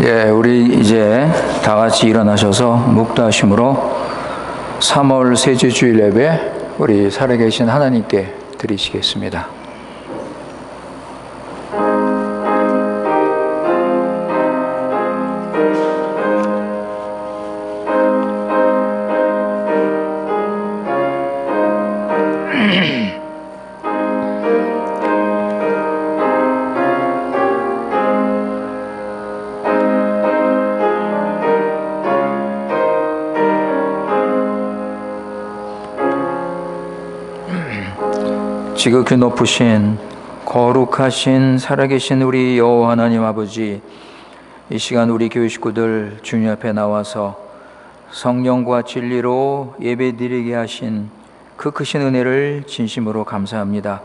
우리 이제 다 같이 일어나셔서 묵도하심으로 3월 셋째 주일 예배 우리 살아계신 하나님께 드리시겠습니다. 지극히 높으신 거룩하신 살아계신 우리 여호와 하나님 아버지, 이 시간 우리 교회 식구들 주님 앞에 나와서 성령과 진리로 예배드리게 하신 그 크신 은혜를 진심으로 감사합니다.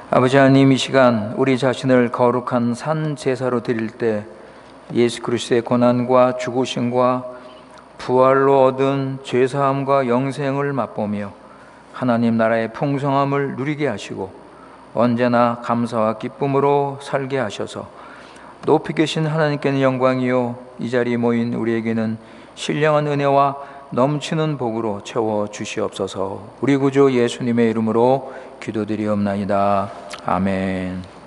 아버지 하나님, 이 시간 우리 자신을 거룩한 산 제사로 드릴 때 예수 그리스도의 고난과 죽으심과 부활로 얻은 죄사함과 영생을 맛보며 하나님 나라의 풍성함을 누리게 하시고 언제나 감사와 기쁨으로 살게 하셔서 높이 계신 하나님께는 영광이요 이 자리에 모인 우리에게는 신령한 은혜와 넘치는 복으로 채워 주시옵소서. 우리 구주 예수님의 이름으로 기도드리옵나이다. 아멘.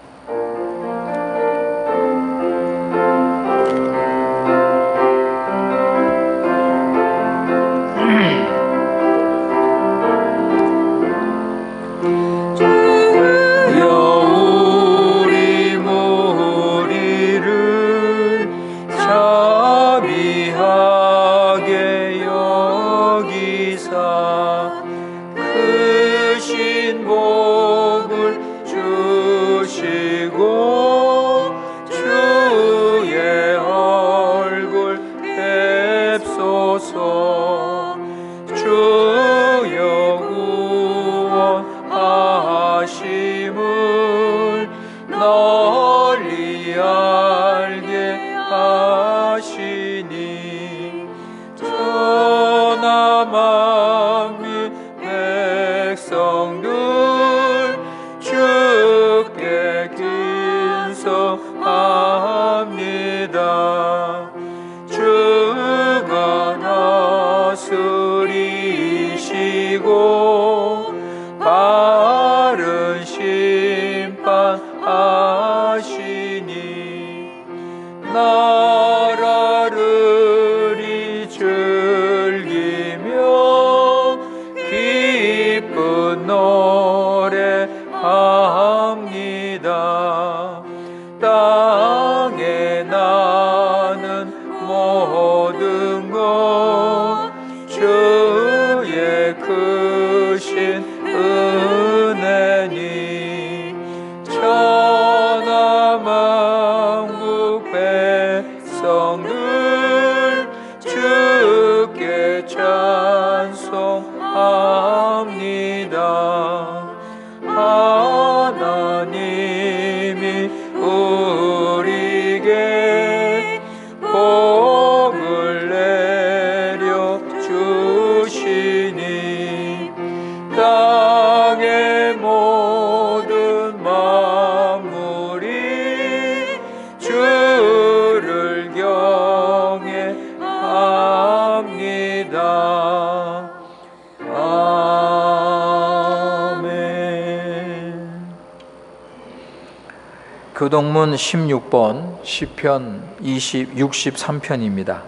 교동문 16번 시편 63편입니다.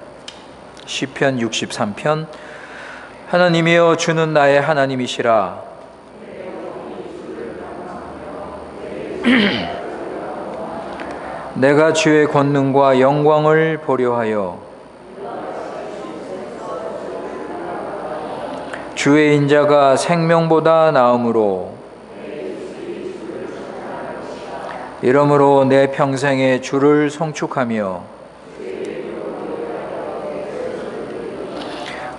시편 63편. 하나님이여 주는 나의 하나님이시라. 내가 주의 권능과 영광을 보려 하여 주의 인자가 생명보다 나음으로 이러므로 내 평생에 주를 송축하며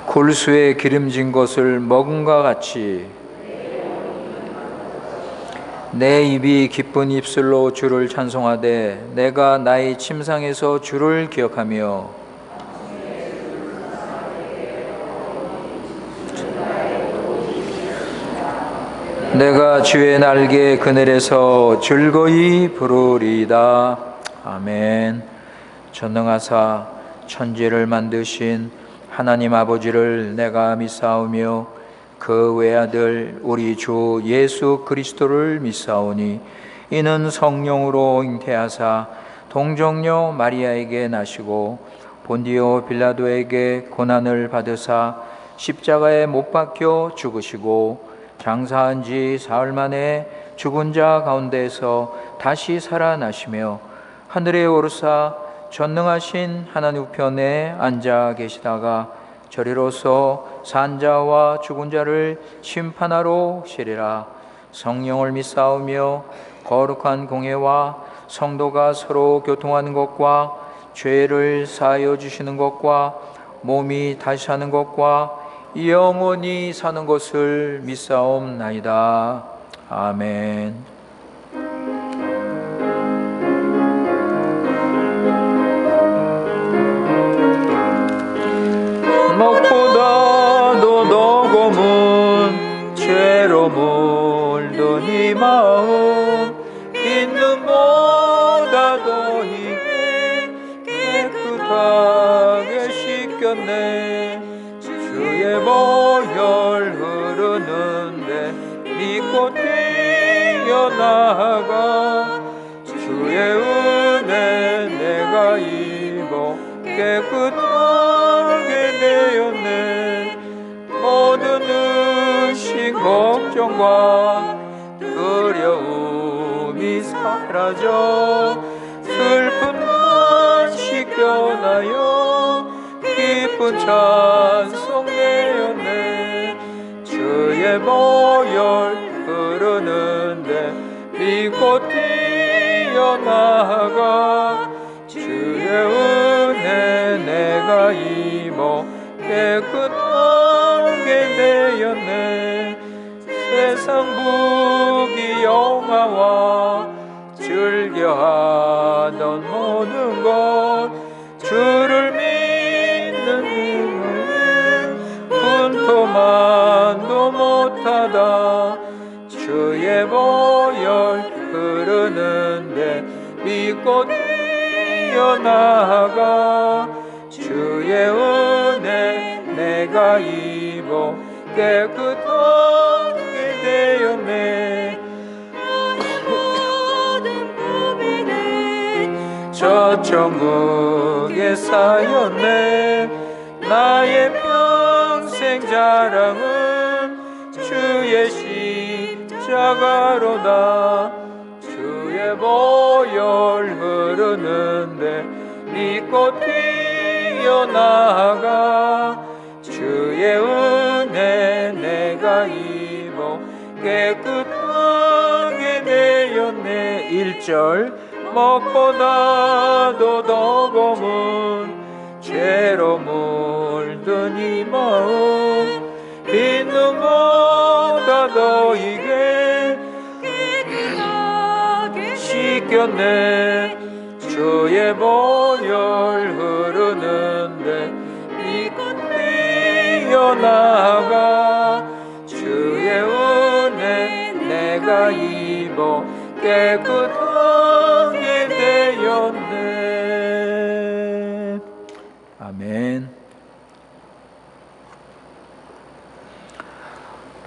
골수에 기름진 것을 먹음과 같이 내 입이 기쁜 입술로 주를 찬송하되 내가 나의 침상에서 주를 기억하며 내가 주의 날개 그늘에서 즐거이 부르리다. 아멘. 전능하사 천지를 만드신 하나님 아버지를 내가 믿사오며 그 외아들 우리 주 예수 그리스도를 믿사오니 이는 성령으로 잉태하사 동정녀 마리아에게 나시고 본디오 빌라도에게 고난을 받으사 십자가에 못 박혀 죽으시고 장사한 지 사흘 만에 죽은 자 가운데에서 다시 살아나시며 하늘에 오르사 전능하신 하나님 우편에 앉아 계시다가 저리로서 산자와 죽은 자를 심판하러 오시리라. 성령을 믿사오며 거룩한 공회와 성도가 서로 교통하는 것과 죄를 사하여 주시는 것과 몸이 다시 사는 것과 영원히 사는 것을 믿사옵나이다. 아멘. 무엇보다도 더 검은 죄로 물든 이 마음 있는 보다도 이게 깨끗하게 씻겼네. 주의 보혈 흐르는데 믿고 뛰어나가 주의 은혜 내가 입어 깨끗하게 되었네. 모든 의심 걱정과 두려움이 사라져 슬픔만 씻겨나요 기쁜 찬송 내었네. 주의 보혈 흐르는데 믿고 뛰어나가 주의 은혜 내가 입어 깨끗하게 되었네. 세상 부귀 영화와 즐겨하던 모든 것 주를 믿는 힘을 분토만도 못하다. 주의 보혈 흐르는데 믿고 뛰어나가 주의 은혜 내가 입어 깨끗하게 되었네. 저 천국에 쌓였네. 나의 평생 자랑은 주의 십자가로다. 주의 보혈 흐르는데 믿고 뛰어나가 주의 은혜 내가 입어 깨끗하게 되었네. 1절 무엇보다도 더 검은 죄로 물든 이 마음 빈 눈보다 더 이게 씻겼네. 주의 보혈 흐르는데 믿고 뛰어나가 주의 은혜 내가 입어 깨끗하게 되었네. 아멘.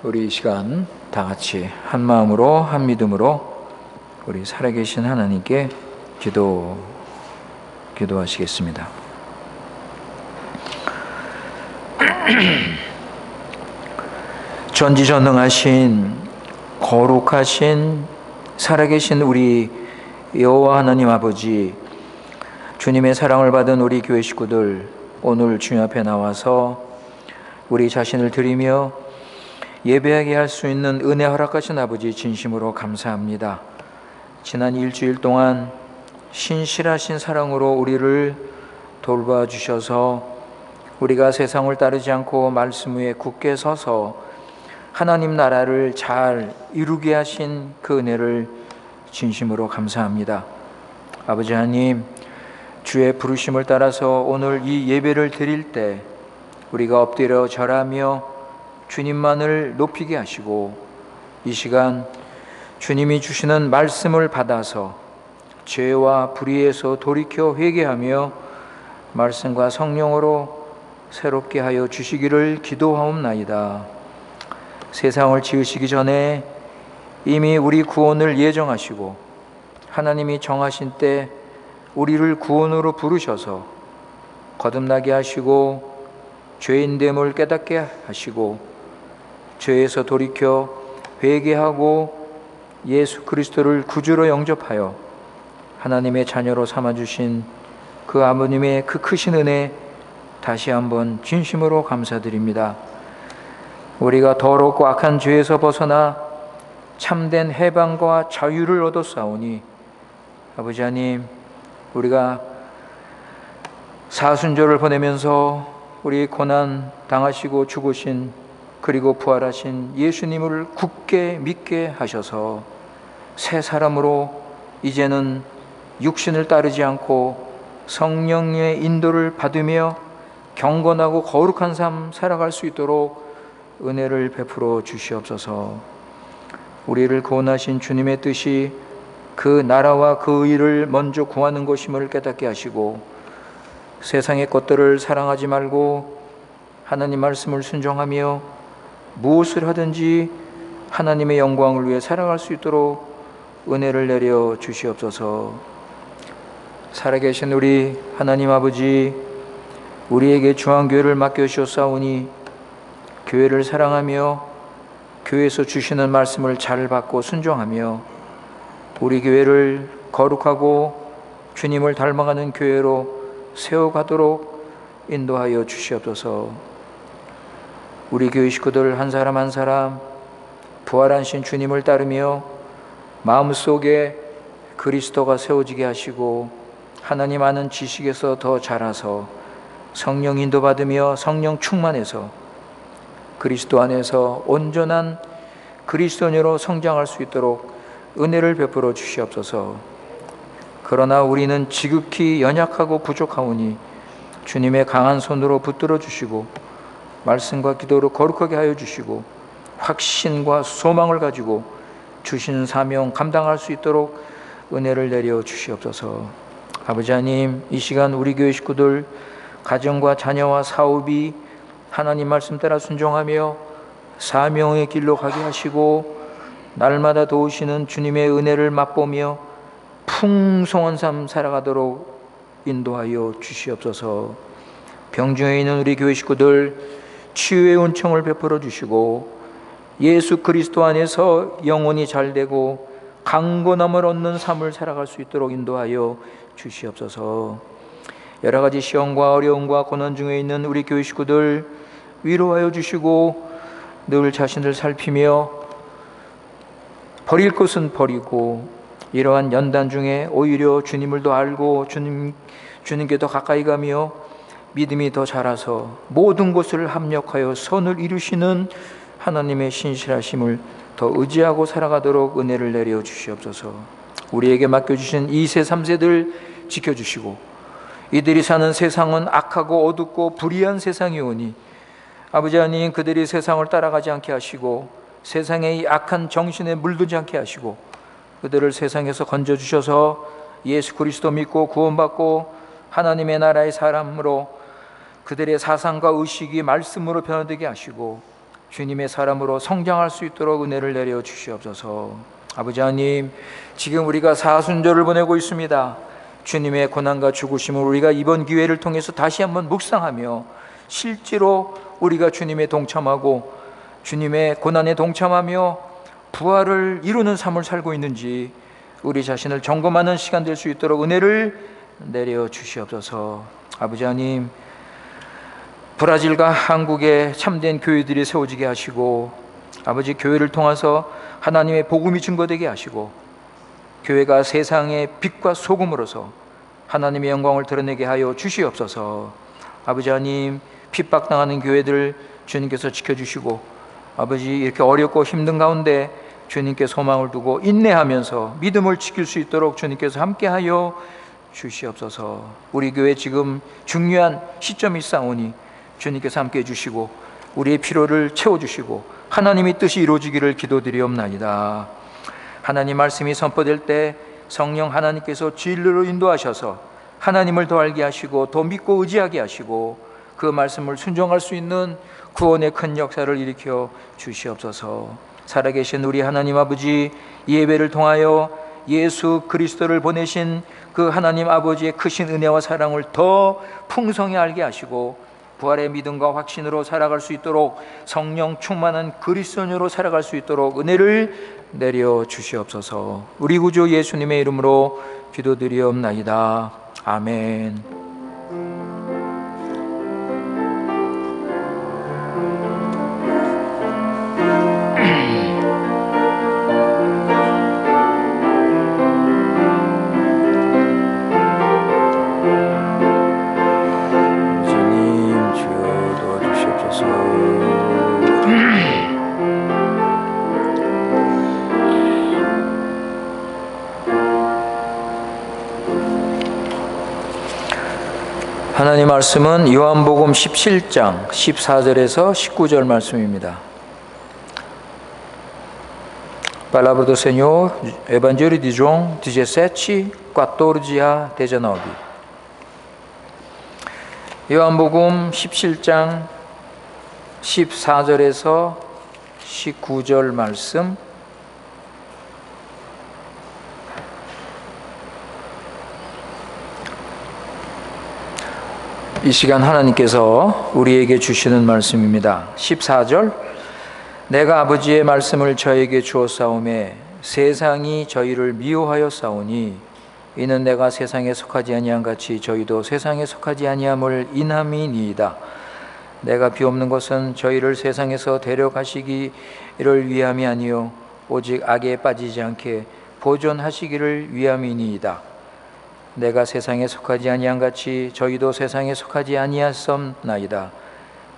우리 이 시간 다 같이 한 마음으로 한 믿음으로 우리 살아계신 하나님께 기도하시겠습니다. 전지전능하신 거룩하신 살아계신 우리 여호와 하나님 아버지, 주님의 사랑을 받은 우리 교회 식구들 오늘 주님 앞에 나와서 우리 자신을 드리며 예배하게 할 수 있는 은혜 허락하신 아버지 진심으로 감사합니다. 지난 일주일 동안 신실하신 사랑으로 우리를 돌봐주셔서 우리가 세상을 따르지 않고 말씀 위에 굳게 서서 하나님 나라를 잘 이루게 하신 그 은혜를 진심으로 감사합니다. 아버지 하나님, 주의 부르심을 따라서 오늘 이 예배를 드릴 때 우리가 엎드려 절하며 주님만을 높이게 하시고 이 시간 주님이 주시는 말씀을 받아서 죄와 불의에서 돌이켜 회개하며 말씀과 성령으로 새롭게 하여 주시기를 기도하옵나이다. 세상을 지으시기 전에 이미 우리 구원을 예정하시고 하나님이 정하신 때 우리를 구원으로 부르셔서 거듭나게 하시고 죄인됨을 깨닫게 하시고 죄에서 돌이켜 회개하고 예수 그리스도를 구주로 영접하여 하나님의 자녀로 삼아주신 그 아버님의 그 크신 은혜 다시 한번 진심으로 감사드립니다. 우리가 더럽고 악한 죄에서 벗어나 참된 해방과 자유를 얻었사오니 아버지 하나님, 우리가 사순절을 보내면서 우리 고난 당하시고 죽으신 그리고 부활하신 예수님을 굳게 믿게 하셔서 새 사람으로 이제는 육신을 따르지 않고 성령의 인도를 받으며 경건하고 거룩한 삶 살아갈 수 있도록 은혜를 베풀어 주시옵소서. 우리를 구원하신 주님의 뜻이 그 나라와 그 의를 먼저 구하는 것임을 깨닫게 하시고 세상의 것들을 사랑하지 말고 하나님 말씀을 순종하며 무엇을 하든지 하나님의 영광을 위해 살아갈 수 있도록 은혜를 내려 주시옵소서. 살아계신 우리 하나님 아버지, 우리에게 중앙교회를 맡겨주셨사오니 교회를 사랑하며 교회에서 주시는 말씀을 잘 받고 순종하며 우리 교회를 거룩하고 주님을 닮아가는 교회로 세워가도록 인도하여 주시옵소서. 우리 교회 식구들 한 사람 한 사람 부활하신 주님을 따르며 마음속에 그리스도가 세워지게 하시고 하나님 아는 지식에서 더 자라서 성령 인도받으며 성령 충만해서 그리스도 안에서 온전한 그리스도인으로 성장할 수 있도록 은혜를 베풀어 주시옵소서. 그러나 우리는 지극히 연약하고 부족하오니 주님의 강한 손으로 붙들어 주시고 말씀과 기도로 거룩하게 하여 주시고 확신과 소망을 가지고 주신 사명 감당할 수 있도록 은혜를 내려 주시옵소서. 아버지 하나님, 이 시간 우리 교회 식구들 가정과 자녀와 사업이 하나님 말씀 따라 순종하며 사명의 길로 가게 하시고 날마다 도우시는 주님의 은혜를 맛보며 풍성한 삶 살아가도록 인도하여 주시옵소서. 병중에 있는 우리 교회 식구들 치유의 은총을 베풀어 주시고 예수 그리스도 안에서 영혼이 잘되고 강건함을 얻는 삶을 살아갈 수 있도록 인도하여 주시옵소서. 여러 가지 시험과 어려움과 고난 중에 있는 우리 교회 식구들 위로하여 주시고 늘 자신을 살피며 버릴 것은 버리고 이러한 연단 중에 오히려 주님을 더 알고 주님께 더 가까이 가며 믿음이 더 자라서 모든 것을 합력하여 선을 이루시는 하나님의 신실하심을 더 의지하고 살아가도록 은혜를 내려 주시옵소서. 우리에게 맡겨주신 2세 3세들 지켜주시고 이들이 사는 세상은 악하고 어둡고 불의한 세상이오니 아버지 하나님, 그들이 세상을 따라가지 않게 하시고 세상의 이 악한 정신에 물들지 않게 하시고 그들을 세상에서 건져주셔서 예수 그리스도 믿고 구원받고 하나님의 나라의 사람으로 그들의 사상과 의식이 말씀으로 변화되게 하시고 주님의 사람으로 성장할 수 있도록 은혜를 내려 주시옵소서. 아버지 하나님, 지금 우리가 사순절을 보내고 있습니다. 주님의 고난과 죽으심을 우리가 이번 기회를 통해서 다시 한번 묵상하며 실제로 우리가 주님에 동참하고 주님의 고난에 동참하며 부활을 이루는 삶을 살고 있는지 우리 자신을 점검하는 시간 될 수 있도록 은혜를 내려 주시옵소서. 아버지 하나님, 브라질과 한국의 참된 교회들이 세워지게 하시고 아버지 교회를 통해서 하나님의 복음이 증거되게 하시고 교회가 세상의 빛과 소금으로서 하나님의 영광을 드러내게 하여 주시옵소서. 아버지 하나님, 핍박당하는 교회들 주님께서 지켜주시고 아버지 이렇게 어렵고 힘든 가운데 주님께 소망을 두고 인내하면서 믿음을 지킬 수 있도록 주님께서 함께하여 주시옵소서. 우리 교회 지금 중요한 시점이 있사오니 주님께서 함께해 주시고 우리의 필요를 채워주시고 하나님의 뜻이 이루어지기를 기도드리옵나이다. 하나님 말씀이 선포될 때 성령 하나님께서 진리로 인도하셔서 하나님을 더 알게 하시고 더 믿고 의지하게 하시고 그 말씀을 순종할 수 있는 구원의 큰 역사를 일으켜 주시옵소서. 살아계신 우리 하나님 아버지, 이 예배를 통하여 예수 그리스도를 보내신 그 하나님 아버지의 크신 은혜와 사랑을 더 풍성히 알게 하시고 부활의 믿음과 확신으로 살아갈 수 있도록 성령 충만한 그리스도인으로 살아갈 수 있도록 은혜를 내려 주시옵소서. 우리 구주 예수님의 이름으로 기도드리옵나이다. 아멘. 하나님 말씀은 요한복음 17장 14절에서 19절 말씀입니다. Palavra do Senhor, Evangelho de João 17, 14 a 19. 요한복음 17장 14절에서 19절 말씀. 이 시간 하나님께서 우리에게 주시는 말씀입니다. 14절, 내가 아버지의 말씀을 저에게 주었사오매 세상이 저희를 미워하였사오니 이는 내가 세상에 속하지 아니한 같이 저희도 세상에 속하지 아니함을 인함이니이다. 내가 비옵는 것은 저희를 세상에서 데려가시기를 위함이 아니요 오직 악에 빠지지 않게 보존하시기를 위함이니이다. 내가 세상에 속하지 아니한 같이 저희도 세상에 속하지 아니하였나이다.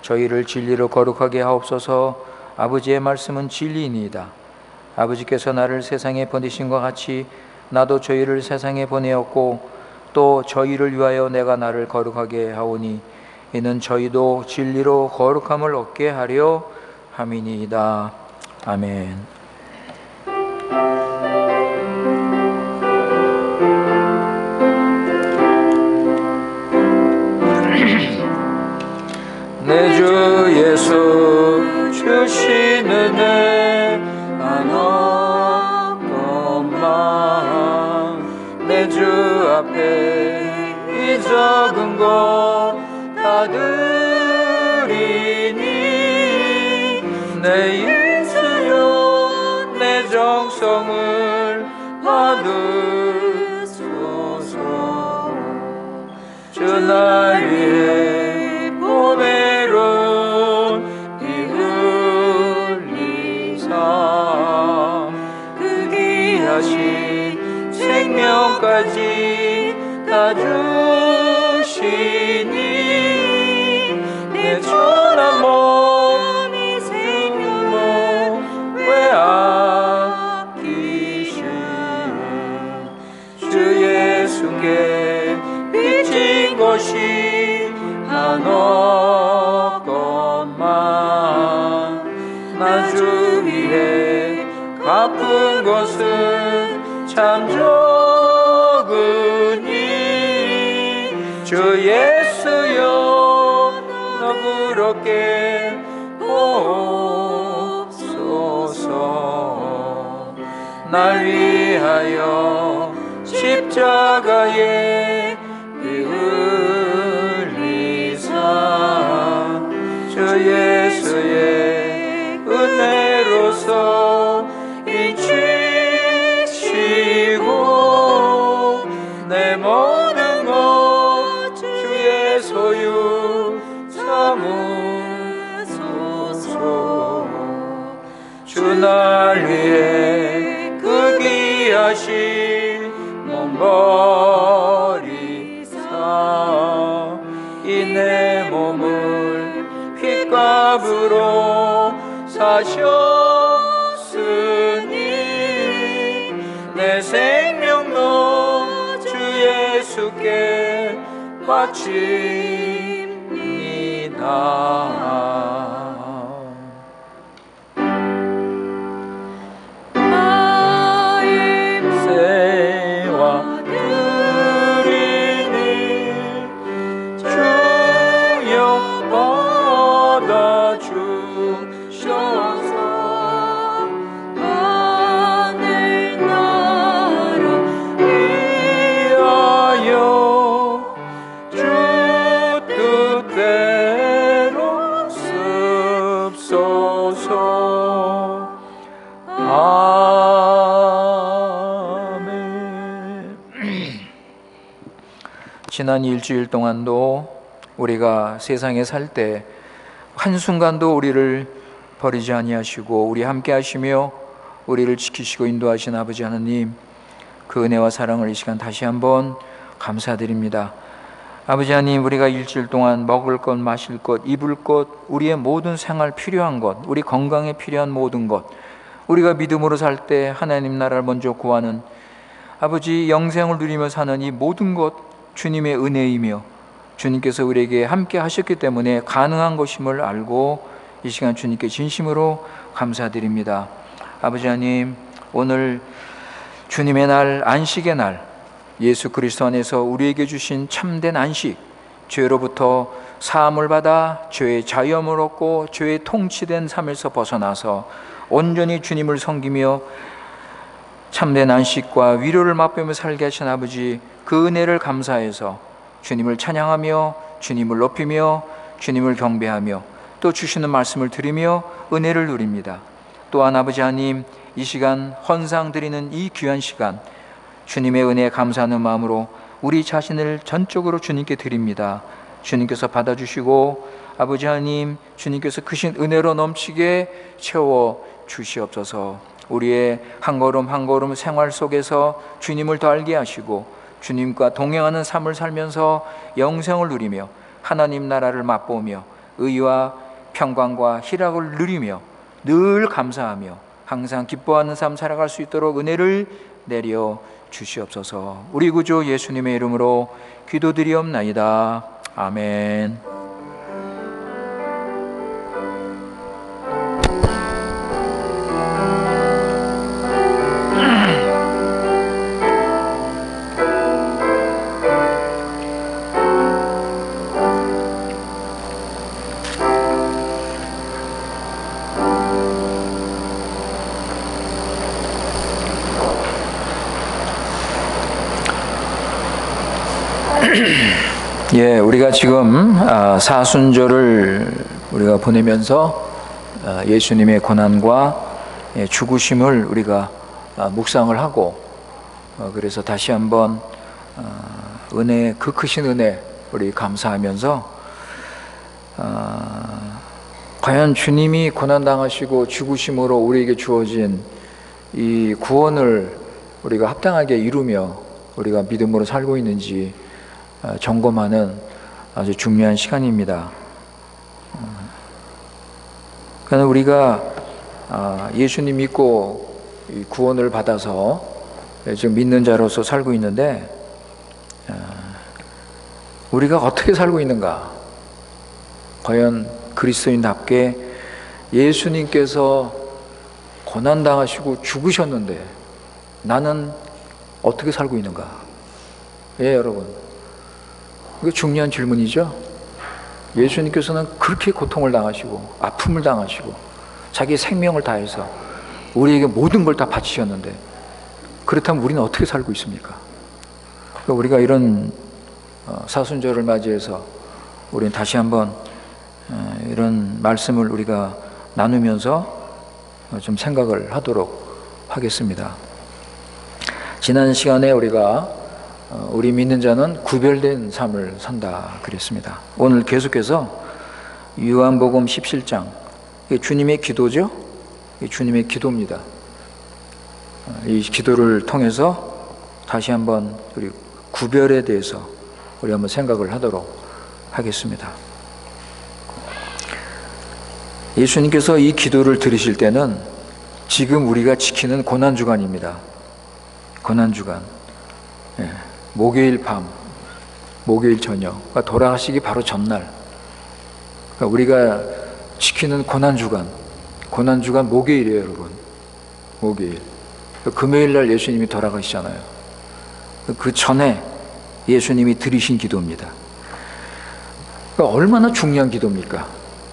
저희를 진리로 거룩하게 하옵소서. 아버지의 말씀은 진리이니이다. 아버지께서 나를 세상에 보내신 것 같이 나도 저희를 세상에 보내었고 또 저희를 위하여 내가 나를 거룩하게 하오니 이는 저희도 진리로 거룩함을 얻게 하려 함이니이다. 아멘. 내 주 예수 주신 은혜 한없건만 내 주 앞에 이 적은 것 다 드리니 내 인수여 내 정성을 받으소서. 주 날 위해 보배로운 피 흘리사 그 귀하신 생명까지 다 주시니 내 천한 몸 이 생명을 왜 아끼신 주 예수께 비친 것이 한없건만 나 주 위해 갚은 것은 참 적으니 주 예수여 너그럽게 보옵소서. 날 위하여 십자가에 피 흘리사 주 예수의 은혜로서 인치시고 내 모든 것 주의 소유 삼으소서. 주 날 위해 그 귀하신 몸 버리사 이 내 몸을 핏값으로 사셨으니 내 생명도 주 예수께 바칩니다. 나의 지난 일주일 동안도 우리가 세상에 살 때 한순간도 우리를 버리지 아니하시고 우리 함께 하시며 우리를 지키시고 인도하신 아버지 하나님, 그 은혜와 사랑을 이 시간 다시 한번 감사드립니다. 아버지 하나님, 우리가 일주일 동안 먹을 것, 마실 것, 입을 것, 우리의 모든 생활 필요한 것, 우리 건강에 필요한 모든 것, 우리가 믿음으로 살 때 하나님 나라를 먼저 구하는 아버지, 영생을 누리며 사는 이 모든 것 주님의 은혜이며 주님께서 우리에게 함께 하셨기 때문에 가능한 것임을 알고 이 시간 주님께 진심으로 감사드립니다. 아버지 하나님, 오늘 주님의 날, 안식의 날, 예수 그리스도 안에서 우리에게 주신 참된 안식, 죄로부터 사함을 받아 죄의 자유함을 얻고 죄의 통치된 삶에서 벗어나서 온전히 주님을 섬기며 참된 안식과 위로를 맛보며 살게 하신 아버지, 그 은혜를 감사해서 주님을 찬양하며 주님을 높이며 주님을 경배하며 또 주시는 말씀을 들으며 은혜를 누립니다. 또한 아버지 하나님, 이 시간 헌상 드리는 이 귀한 시간, 주님의 은혜에 감사하는 마음으로 우리 자신을 전적으로 주님께 드립니다. 주님께서 받아주시고 아버지 하나님, 주님께서 크신 은혜로 넘치게 채워 주시옵소서. 우리의 한 걸음 한 걸음 생활 속에서 주님을 더 알게 하시고 주님과 동행하는 삶을 살면서 영생을 누리며 하나님 나라를 맛보며 의와 평강과 희락을 누리며 늘 감사하며 항상 기뻐하는 삶 살아갈 수 있도록 은혜를 내려 주시옵소서. 우리 구주 예수님의 이름으로 기도드리옵나이다. 아멘. 예, 우리가 지금 사순절을 우리가 보내면서 예수님의 고난과 죽으심을 우리가 묵상을 하고, 그래서 다시 한번 은혜, 그 크신 은혜 우리 감사하면서 과연 주님이 고난당하시고 죽으심으로 우리에게 주어진 이 구원을 우리가 합당하게 이루며 우리가 믿음으로 살고 있는지 점검하는 아주 중요한 시간입니다. 그러나 우리가 예수님 믿고 구원을 받아서 지금 믿는 자로서 살고 있는데, 우리가 어떻게 살고 있는가? 과연 그리스도인답게 예수님께서 고난당하시고 죽으셨는데 나는 어떻게 살고 있는가? 예, 여러분, 이거 중요한 질문이죠. 예수님께서는 그렇게 고통을 당하시고 아픔을 당하시고 자기 생명을 다해서 우리에게 모든 걸 다 바치셨는데, 그렇다면 우리는 어떻게 살고 있습니까? 그러니까 우리가 이런 사순절을 맞이해서 우리는 다시 한번 이런 말씀을 우리가 나누면서 좀 생각을 하도록 하겠습니다. 지난 시간에 우리가 우리 믿는 자는 구별된 삶을 산다 그랬습니다. 오늘 계속해서 요한복음 17장, 주님의 기도죠. 주님의 기도입니다. 이 기도를 통해서 다시 한번 우리 구별에 대해서 우리 한번 생각을 하도록 하겠습니다. 예수님께서 이 기도를 들으실 때는 지금 우리가 지키는 고난주간입니다. 고난주간. 예. 목요일 밤, 목요일 저녁, 그러니까 돌아가시기 바로 전날, 그러니까 우리가 지키는 고난주간 목요일이에요, 여러분. 목요일. 금요일 날 예수님이 돌아가시잖아요. 그 전에 예수님이 드리신 기도입니다. 그러니까 얼마나 중요한 기도입니까?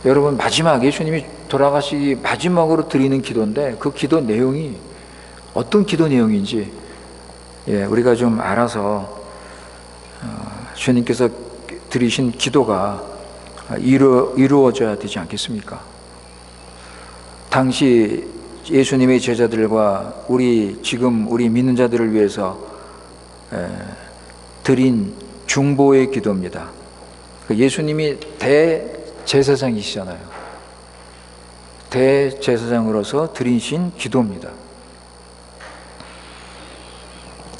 여러분, 마지막 예수님이 돌아가시기 마지막으로 드리는 기도인데, 그 기도 내용이 어떤 기도 내용인지 우리가 좀 알아서 주님께서 드리신 기도가 이루어져야 되지 않겠습니까? 당시 예수님의 제자들과 지금 우리 믿는 자들을 위해서 드린 중보의 기도입니다. 예수님이 대제사장이시잖아요. 대제사장으로서 드리신 기도입니다.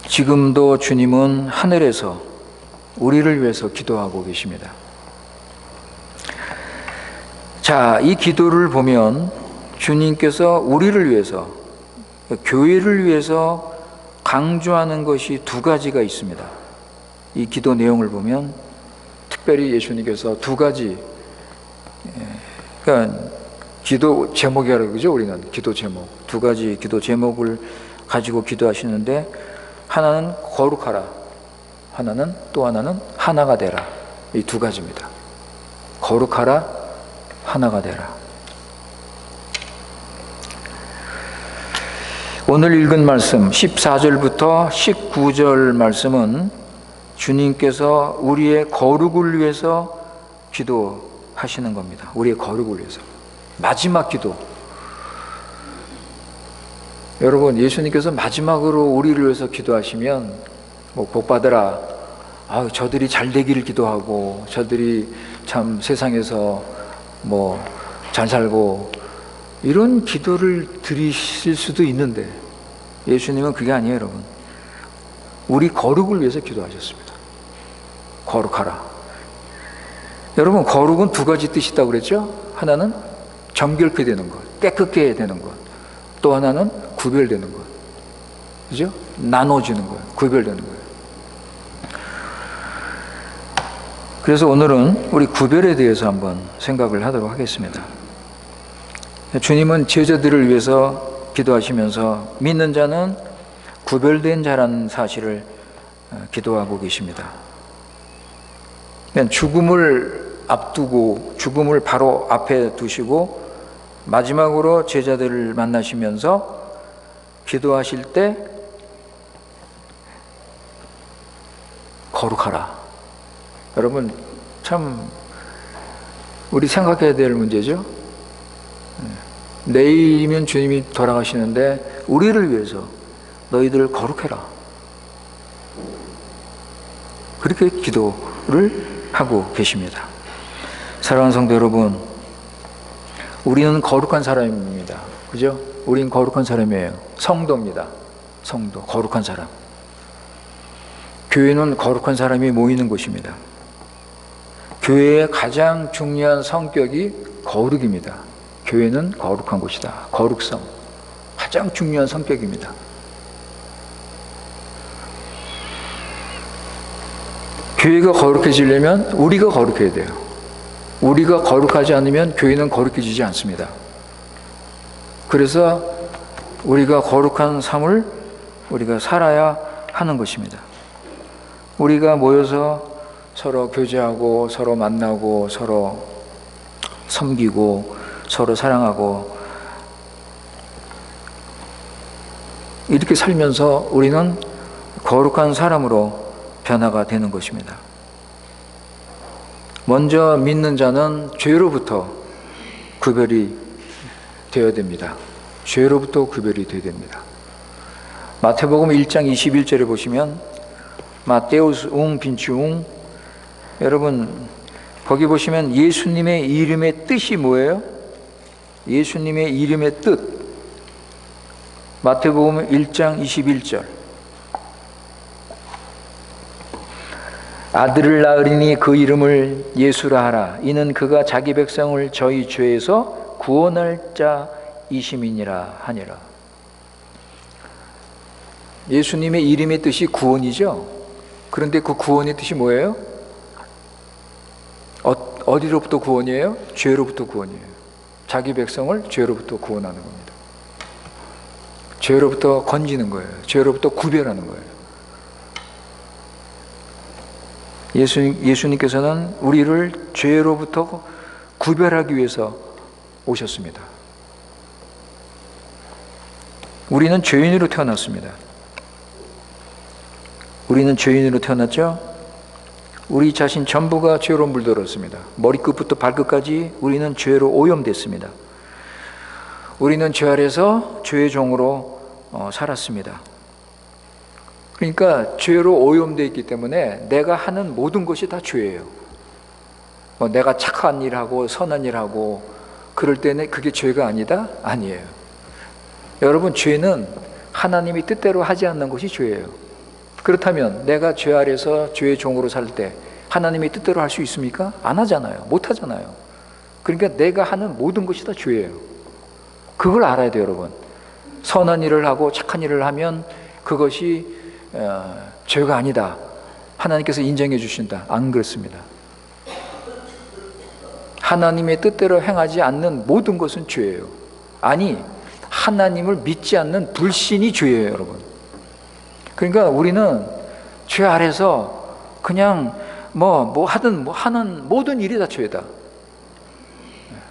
지금도 주님은 하늘에서 우리를 위해서 기도하고 계십니다. 자, 이 기도를 보면 주님께서 우리를 위해서, 교회를 위해서 강조하는 것이 두 가지가 있습니다. 이 기도 내용을 보면 특별히 예수님께서 두 가지, 그러니까 기도 제목이라고 그러죠. 우리는 기도 제목, 두 가지 기도 제목을 가지고 기도하시는데, 하나는 거룩하라, 또 하나는 하나가 되라. 이 두 가지입니다. 거룩하라, 하나가 되라. 오늘 읽은 말씀 14절부터 19절 말씀은 주님께서 우리의 거룩을 위해서 기도하시는 겁니다. 우리의 거룩을 위해서. 마지막 기도. 여러분, 예수님께서 마지막으로 우리를 위해서 기도하시면 복 받으라, 저들이 잘 되기를 기도하고, 저들이 참 세상에서 잘 살고, 이런 기도를 드리실 수도 있는데, 예수님은 그게 아니에요. 여러분, 우리 거룩을 위해서 기도하셨습니다. 거룩하라. 여러분, 거룩은 두 가지 뜻이 있다고 그랬죠? 하나는 정결케 되는 것, 깨끗게 되는 것. 또 하나는 구별되는 것. 그죠? 나눠지는 거예요. 구별되는 거예요. 그래서 오늘은 우리 구별에 대해서 한번 생각을 하도록 하겠습니다. 주님은 제자들을 위해서 기도하시면서 믿는 자는 구별된 자라는 사실을 기도하고 계십니다. 죽음을 앞두고, 죽음을 바로 앞에 두시고 마지막으로 제자들을 만나시면서 기도하실 때 거룩하라. 여러분, 참 우리 생각해야 될 문제죠. 내일이면 주님이 돌아가시는데 우리를 위해서 너희들 거룩해라. 그렇게 기도를 하고 계십니다. 사랑하는 성도 여러분, 우리는 거룩한 사람입니다. 그죠? 우린 거룩한 사람이에요. 성도입니다. 성도, 거룩한 사람. 교회는 거룩한 사람이 모이는 곳입니다. 교회의 가장 중요한 성격이 거룩입니다. 교회는 거룩한 곳이다. 거룩성. 가장 중요한 성격입니다. 교회가 거룩해지려면 우리가 거룩해야 돼요. 우리가 거룩하지 않으면 교회는 거룩해지지 않습니다. 그래서 우리가 거룩한 삶을 우리가 살아야 하는 것입니다. 우리가 모여서 서로 교제하고, 서로 만나고, 서로 섬기고, 서로 사랑하고, 이렇게 살면서 우리는 거룩한 사람으로 변화가 되는 것입니다. 먼저 믿는 자는 죄로부터 구별이 되어야 됩니다. 죄로부터 구별이 되어야 됩니다. 마태복음 1장 21절에 보시면 마테우스 빈추 여러분, 거기 보시면 예수님의 이름의 뜻이 뭐예요? 예수님의 이름의 뜻. 마태복음 1장 21절. 아들을 낳으리니 그 이름을 예수라 하라. 이는 그가 자기 백성을 저희 죄에서 구원할 자이심이니라 하니라. 예수님의 이름의 뜻이 구원이죠. 그런데 그 구원의 뜻이 뭐예요? 어디로부터 구원이에요? 죄로부터 구원이에요. 자기 백성을 죄로부터 구원하는 겁니다. 죄로부터 건지는 거예요. 죄로부터 구별하는 거예요. 예수님께서는 우리를 죄로부터 구별하기 위해서 오셨습니다. 우리는 죄인으로 태어났습니다. 우리는 죄인으로 태어났죠? 우리 자신 전부가 죄로 물들었습니다. 머리끝부터 발끝까지 우리는 죄로 오염됐습니다. 우리는 죄 아래서 죄의 종으로 살았습니다. 그러니까 죄로 오염되어 있기 때문에 내가 하는 모든 것이 다 죄예요. 내가 착한 일하고 선한 일하고 그럴 때는 그게 죄가 아니다? 아니에요. 여러분, 죄는 하나님이 뜻대로 하지 않는 것이 죄예요. 그렇다면 내가 죄 아래서 죄의 종으로 살 때 하나님이 뜻대로 할 수 있습니까? 안 하잖아요. 못 하잖아요. 그러니까 내가 하는 모든 것이 다 죄예요. 그걸 알아야 돼요, 여러분. 선한 일을 하고 착한 일을 하면 그것이 죄가 아니다. 하나님께서 인정해 주신다. 안 그렇습니다. 하나님의 뜻대로 행하지 않는 모든 것은 죄예요. 아니, 하나님을 믿지 않는 불신이 죄예요, 여러분. 그러니까 우리는 죄 아래서 그냥 하는 모든 일이 다 죄다.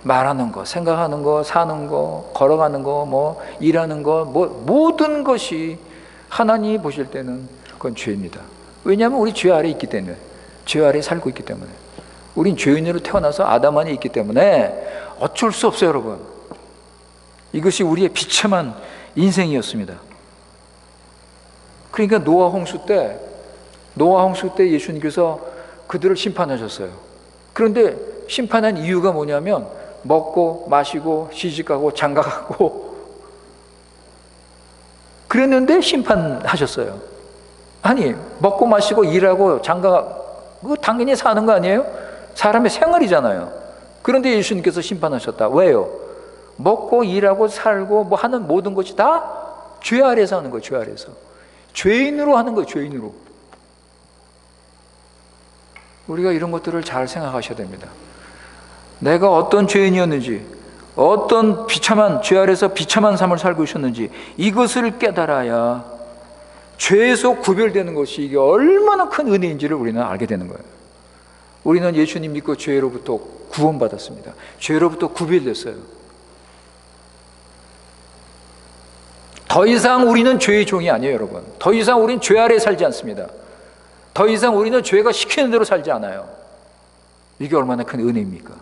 말하는 거, 생각하는 거, 사는 거, 걸어가는 거, 일하는 거, 모든 것이 하나님이 보실 때는 그건 죄입니다. 왜냐하면 우리 죄 아래 있기 때문에, 죄 아래 살고 있기 때문에, 우린 죄인으로 태어나서 아담 안에 있기 때문에 어쩔 수 없어요, 여러분. 이것이 우리의 비참한 인생이었습니다. 그러니까 노아 홍수 때 예수님께서 그들을 심판하셨어요. 그런데 심판한 이유가 뭐냐면 먹고 마시고 시집가고 장가가고 그랬는데 심판하셨어요. 아니, 먹고 마시고 일하고 그거 당연히 사는 거 아니에요? 사람의 생활이잖아요. 그런데 예수님께서 심판하셨다. 왜요? 먹고 일하고 살고 하는 모든 것이 다 죄 아래서 하는 거예요. 죄 아래서. 죄인으로 하는 거예요. 죄인으로. 우리가 이런 것들을 잘 생각하셔야 됩니다. 내가 어떤 죄인이었는지, 어떤 죄 아래서 비참한 삶을 살고 있었는지 이것을 깨달아야 죄에서 구별되는 것이 이게 얼마나 큰 은혜인지를 우리는 알게 되는 거예요. 우리는 예수님 믿고 죄로부터 구원받았습니다. 죄로부터 구별됐어요. 더 이상 우리는 죄의 종이 아니에요, 여러분. 더 이상 우리는 죄 아래에 살지 않습니다. 더 이상 우리는 죄가 시키는 대로 살지 않아요. 이게 얼마나 큰 은혜입니까?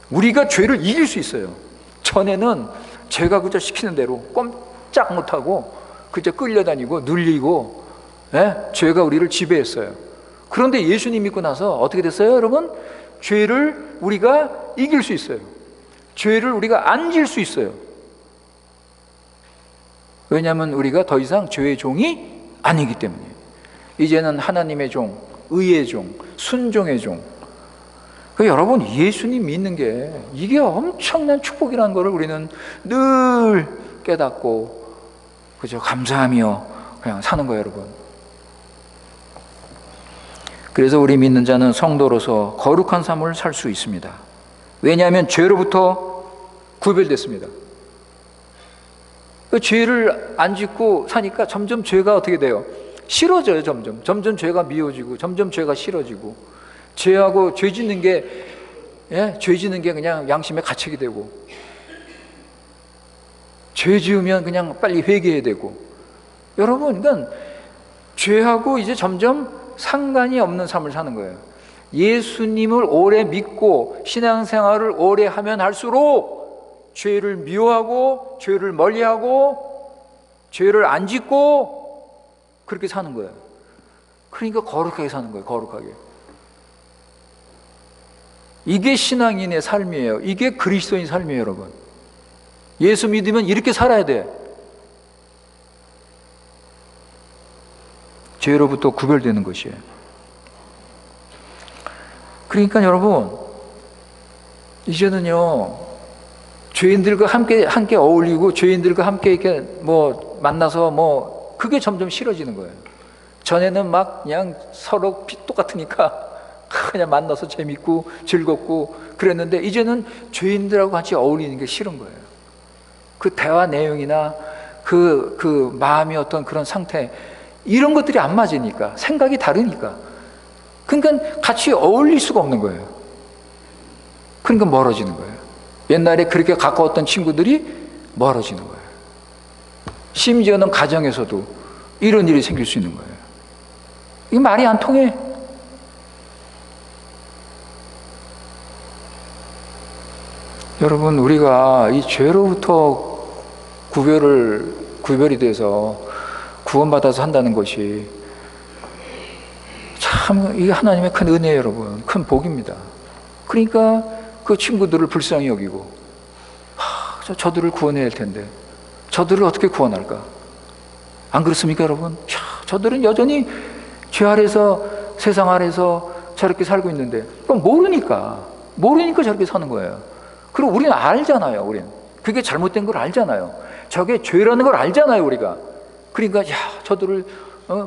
우리가 죄를 이길 수 있어요. 전에는 죄가 그저 시키는 대로 꼼짝 못하고 그저 끌려다니고 눌리고 죄가 우리를 지배했어요. 그런데 예수님 믿고 나서 어떻게 됐어요, 여러분? 죄를 우리가 이길 수 있어요. 죄를 우리가 안 질 수 있어요. 왜냐하면 우리가 더 이상 죄의 종이 아니기 때문이에요. 이제는 하나님의 종, 의의 종, 순종의 종. 여러분, 예수님 믿는 게 이게 엄청난 축복이라는 것을 우리는 늘 깨닫고 그저 감사하며 그냥 사는 거예요, 여러분. 그래서 우리 믿는 자는 성도로서 거룩한 삶을 살 수 있습니다. 왜냐하면 죄로부터 구별됐습니다. 죄를 안 짓고 사니까 점점 죄가 어떻게 돼요? 싫어져요. 점점 죄가 미워지고 점점 죄가 싫어지고 죄 짓는 게 그냥 양심의 가책이 되고 죄 지으면 그냥 빨리 회개해야 되고 여러분, 그러니까 죄하고 이제 점점 상관이 없는 삶을 사는 거예요. 예수님을 오래 믿고 신앙생활을 오래 하면 할수록 죄를 미워하고 죄를 멀리하고 죄를 안 짓고 그렇게 사는 거예요. 그러니까 거룩하게 사는 거예요. 거룩하게. 이게 신앙인의 삶이에요. 이게 그리스도인 삶이에요, 여러분. 예수 믿으면 이렇게 살아야 돼. 죄로부터 구별되는 것이에요. 그러니까 여러분, 이제는요, 죄인들과 함께 어울리고 죄인들과 함께 이렇게 만나서 그게 점점 싫어지는 거예요. 전에는 막 그냥 서로 똑같으니까 그냥 만나서 재밌고 즐겁고 그랬는데 이제는 죄인들하고 같이 어울리는 게 싫은 거예요. 그 대화 내용이나 그 마음의 어떤 그런 상태 이런 것들이 안 맞으니까 생각이 다르니까 그러니까 같이 어울릴 수가 없는 거예요. 그러니까 멀어지는 거예요. 옛날에 그렇게 가까웠던 친구들이 멀어지는 거예요. 심지어는 가정에서도 이런 일이 생길 수 있는 거예요. 이게 말이 안 통해. 여러분, 우리가 이 죄로부터 구별이 돼서 구원받아서 한다는 것이 참 이게 하나님의 큰 은혜예요, 여러분. 큰 복입니다. 그러니까 그 친구들을 불쌍히 여기고 저들을 구원해야 할 텐데 저들을 어떻게 구원할까? 안 그렇습니까, 여러분? 저들은 여전히 죄 아래서, 세상 아래서 저렇게 살고 있는데 그건 모르니까 저렇게 사는 거예요. 그리고 우리는 알잖아요. 우리는 그게 잘못된 걸 알잖아요. 저게 죄라는 걸 알잖아요, 우리가. 그러니까 저들을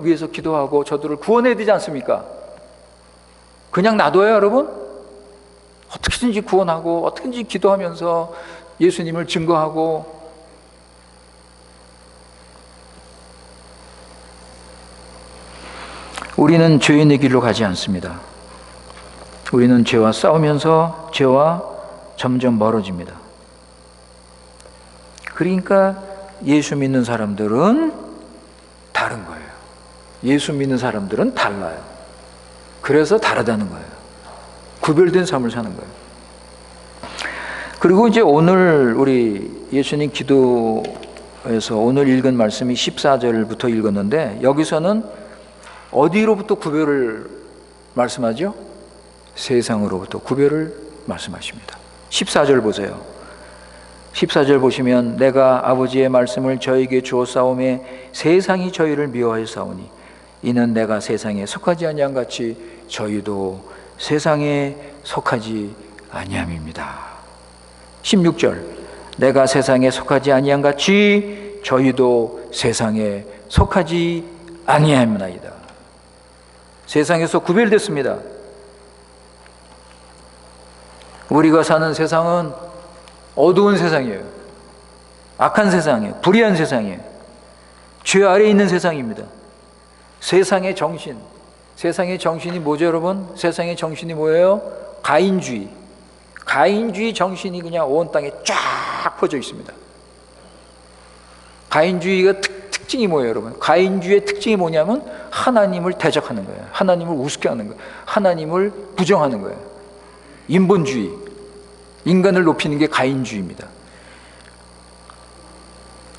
위해서 기도하고 저들을 구원해야 되지 않습니까? 그냥 놔둬요, 여러분? 어떻게든지 구원하고 어떻게든지 기도하면서 예수님을 증거하고. 우리는 죄인의 길로 가지 않습니다. 우리는 죄와 싸우면서 죄와 점점 멀어집니다. 그러니까 예수 믿는 사람들은 다른 거예요. 예수 믿는 사람들은 달라요. 그래서 다르다는 거예요. 구별된 삶을 사는 거예요. 그리고 이제 오늘 우리 예수님 기도에서 오늘 읽은 말씀이 14절부터 읽었는데 여기서는 어디로부터 구별을 말씀하죠? 세상으로부터 구별을 말씀하십니다. 14절 보세요. 14절 보시면 내가 아버지의 말씀을 저에게 주었사오매 세상이 저희를 미워하였사오니 이는 내가 세상에 속하지 아니한 같이 저희도 세상에 속하지 아니함입니다. 16절 내가 세상에 속하지 아니한 같이 저희도 세상에 속하지 아니함이나이다. 세상에서 구별됐습니다. 우리가 사는 세상은 어두운 세상이에요. 악한 세상이에요. 불의한 세상이에요. 죄 아래에 있는 세상입니다. 세상의 정신. 세상의 정신이 뭐죠, 여러분? 세상의 정신이 뭐예요? 가인주의. 가인주의 정신이 그냥 온 땅에 쫙 퍼져 있습니다. 가인주의가 특징이 뭐예요, 여러분? 가인주의의 특징이 뭐냐면 하나님을 대적하는 거예요. 하나님을 우습게 하는 거예요. 하나님을 부정하는 거예요. 인본주의. 인간을 높이는 게 가인주의입니다.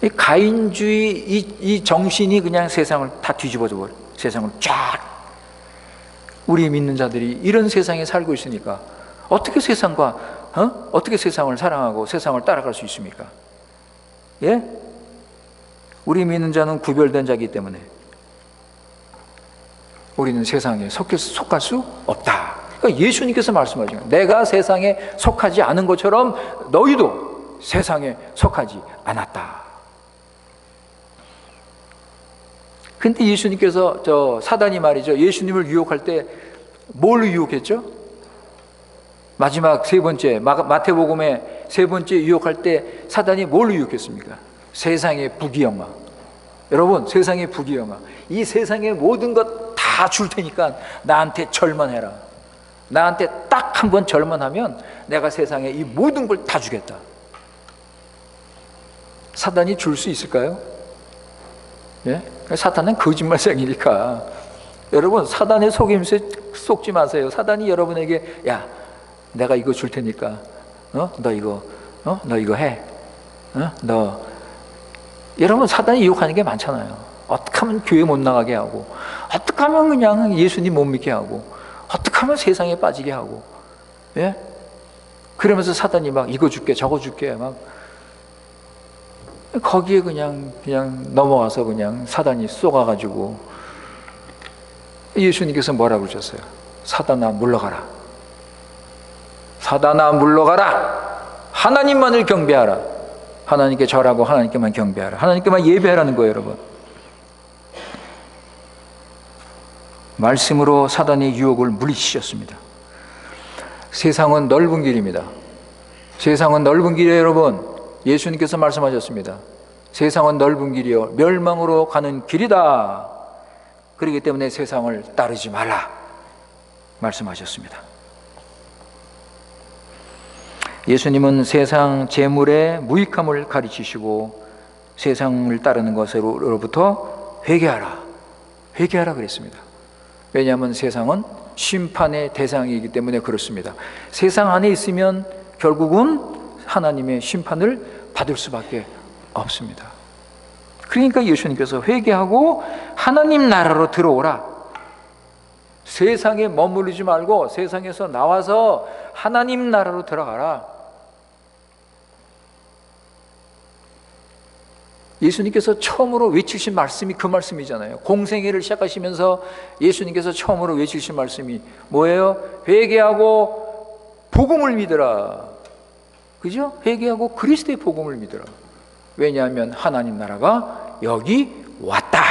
이 가인주의 이 정신이 그냥 세상을 다 뒤집어져 버려요. 세상을 쫙. 우리 믿는 자들이 이런 세상에 살고 있으니까 어떻게 어떻게 세상을 사랑하고 세상을 따라갈 수 있습니까? 예? 우리 믿는 자는 구별된 자이기 때문에 우리는 세상에 속할 수 없다. 그러니까 예수님께서 말씀하신 거예요. 내가 세상에 속하지 않은 것처럼 너희도 세상에 속하지 않았다. 근데 예수님께서 사단이 말이죠. 예수님을 유혹할 때 뭘로 유혹했죠? 마지막 세 번째 마태복음의 세 번째 유혹할 때 사단이 뭘로 유혹했습니까? 세상의 부귀영화. 여러분, 세상의 부귀영화. 이 세상의 모든 것 다 줄 테니까 나한테 절만해라. 나한테 딱 한 번 절만하면 내가 세상에 이 모든 걸 다 주겠다. 사단이 줄 수 있을까요? 예? 사탄은 거짓말쟁이니까. 여러분, 사단의 속임수에 속지 마세요. 사단이 여러분에게 야, 내가 이거 줄 테니까 너 이거 해. 여러분, 사단이 유혹하는 게 많잖아요. 어떻게 하면 교회 못 나가게 하고, 어떻게 하면 그냥 예수님 못 믿게 하고, 어떻게 하면 세상에 빠지게 하고, 예? 그러면서 사단이 막 이거 줄게 저거 줄게 막 거기에 그냥 넘어가서 그냥 사단이 쏘가가지고 예수님께서 뭐라고 그러셨어요? 사단아 물러가라. 사단아 물러가라. 하나님만을 경배하라. 하나님께 절하고 하나님께만 경배하라. 하나님께만 예배하라는 거예요, 여러분. 말씀으로 사단의 유혹을 물리치셨습니다. 세상은 넓은 길입니다. 세상은 넓은 길이에요, 여러분. 예수님께서 말씀하셨습니다. 세상은 넓은 길이요 멸망으로 가는 길이다. 그렇기 때문에 세상을 따르지 말라 말씀하셨습니다. 예수님은 세상 재물의 무익함을 가르치시고 세상을 따르는 것으로부터 회개하라 그랬습니다. 왜냐하면 세상은 심판의 대상이기 때문에 그렇습니다. 세상 안에 있으면 결국은 하나님의 심판을 받을 수밖에 없습니다. 그러니까 예수님께서 회개하고 하나님 나라로 들어오라. 세상에 머무르지 말고 세상에서 나와서 하나님 나라로 들어가라. 예수님께서 처음으로 외치신 말씀이 그 말씀이잖아요. 공생애를 시작하시면서 예수님께서 처음으로 외치신 말씀이 뭐예요? 회개하고 복음을 믿으라. 그죠? 회개하고 그리스도의 복음을 믿으라. 왜냐하면 하나님 나라가 여기 왔다.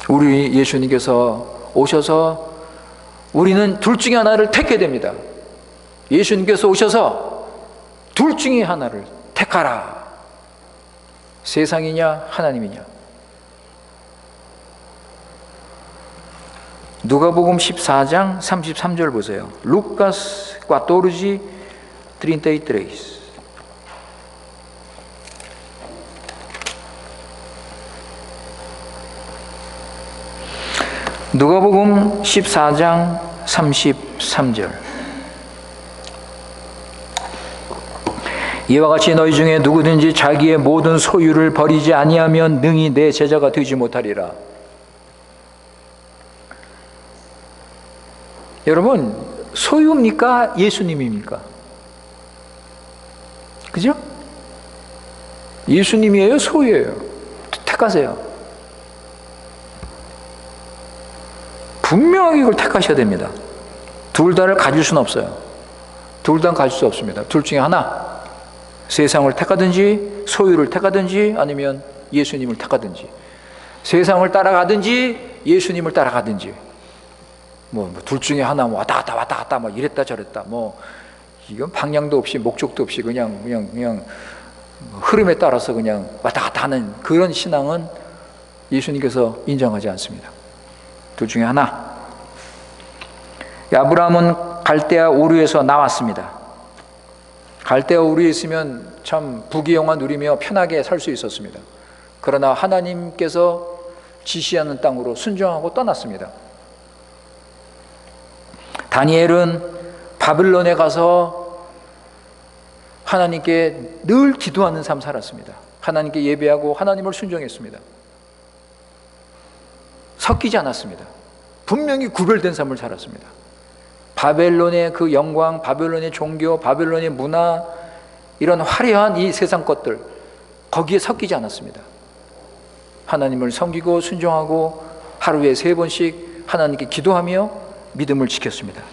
우리 예수님께서 오셔서 우리는 둘 중에 하나를 택해야 됩니다. 예수님께서 오셔서 둘 중에 하나를 택하라. 세상이냐 하나님이냐. 누가복음 14장 33절 보세요. Lucas 14:33. 누가복음 14장 33절. 이와 같이 너희 중에 누구든지 자기의 모든 소유를 버리지 아니하면 능히 내 제자가 되지 못하리라. 여러분, 소유입니까? 예수님입니까? 그죠? 예수님이에요? 소유예요? 택하세요. 분명하게 이걸 택하셔야 됩니다. 둘 다를 가질 수는 없어요. 둘 다 가질 수 없습니다. 둘 중에 하나. 세상을 택하든지 소유를 택하든지 아니면 예수님을 택하든지. 세상을 따라가든지 예수님을 따라가든지. 둘 중에 하나 왔다 갔다 막 이랬다 저랬다. 이건 방향도 없이 목적도 없이 그냥 흐름에 따라서 그냥 왔다 갔다 하는 그런 신앙은 예수님께서 인정하지 않습니다. 둘 중에 하나. 아브라함은 갈대아 우르에서 나왔습니다. 갈대아 우르에 있으면 참 부귀영화 누리며 편하게 살 수 있었습니다. 그러나 하나님께서 지시하는 땅으로 순종하고 떠났습니다. 다니엘은 바빌론에 가서 하나님께 늘 기도하는 삶 살았습니다. 하나님께 예배하고 하나님을 순종했습니다. 섞이지 않았습니다. 분명히 구별된 삶을 살았습니다. 바벨론의 그 영광, 바벨론의 종교, 바벨론의 문화, 이런 화려한 이 세상 것들, 거기에 섞이지 않았습니다. 하나님을 섬기고 순종하고 하루에 3번씩 하나님께 기도하며 믿음을 지켰습니다.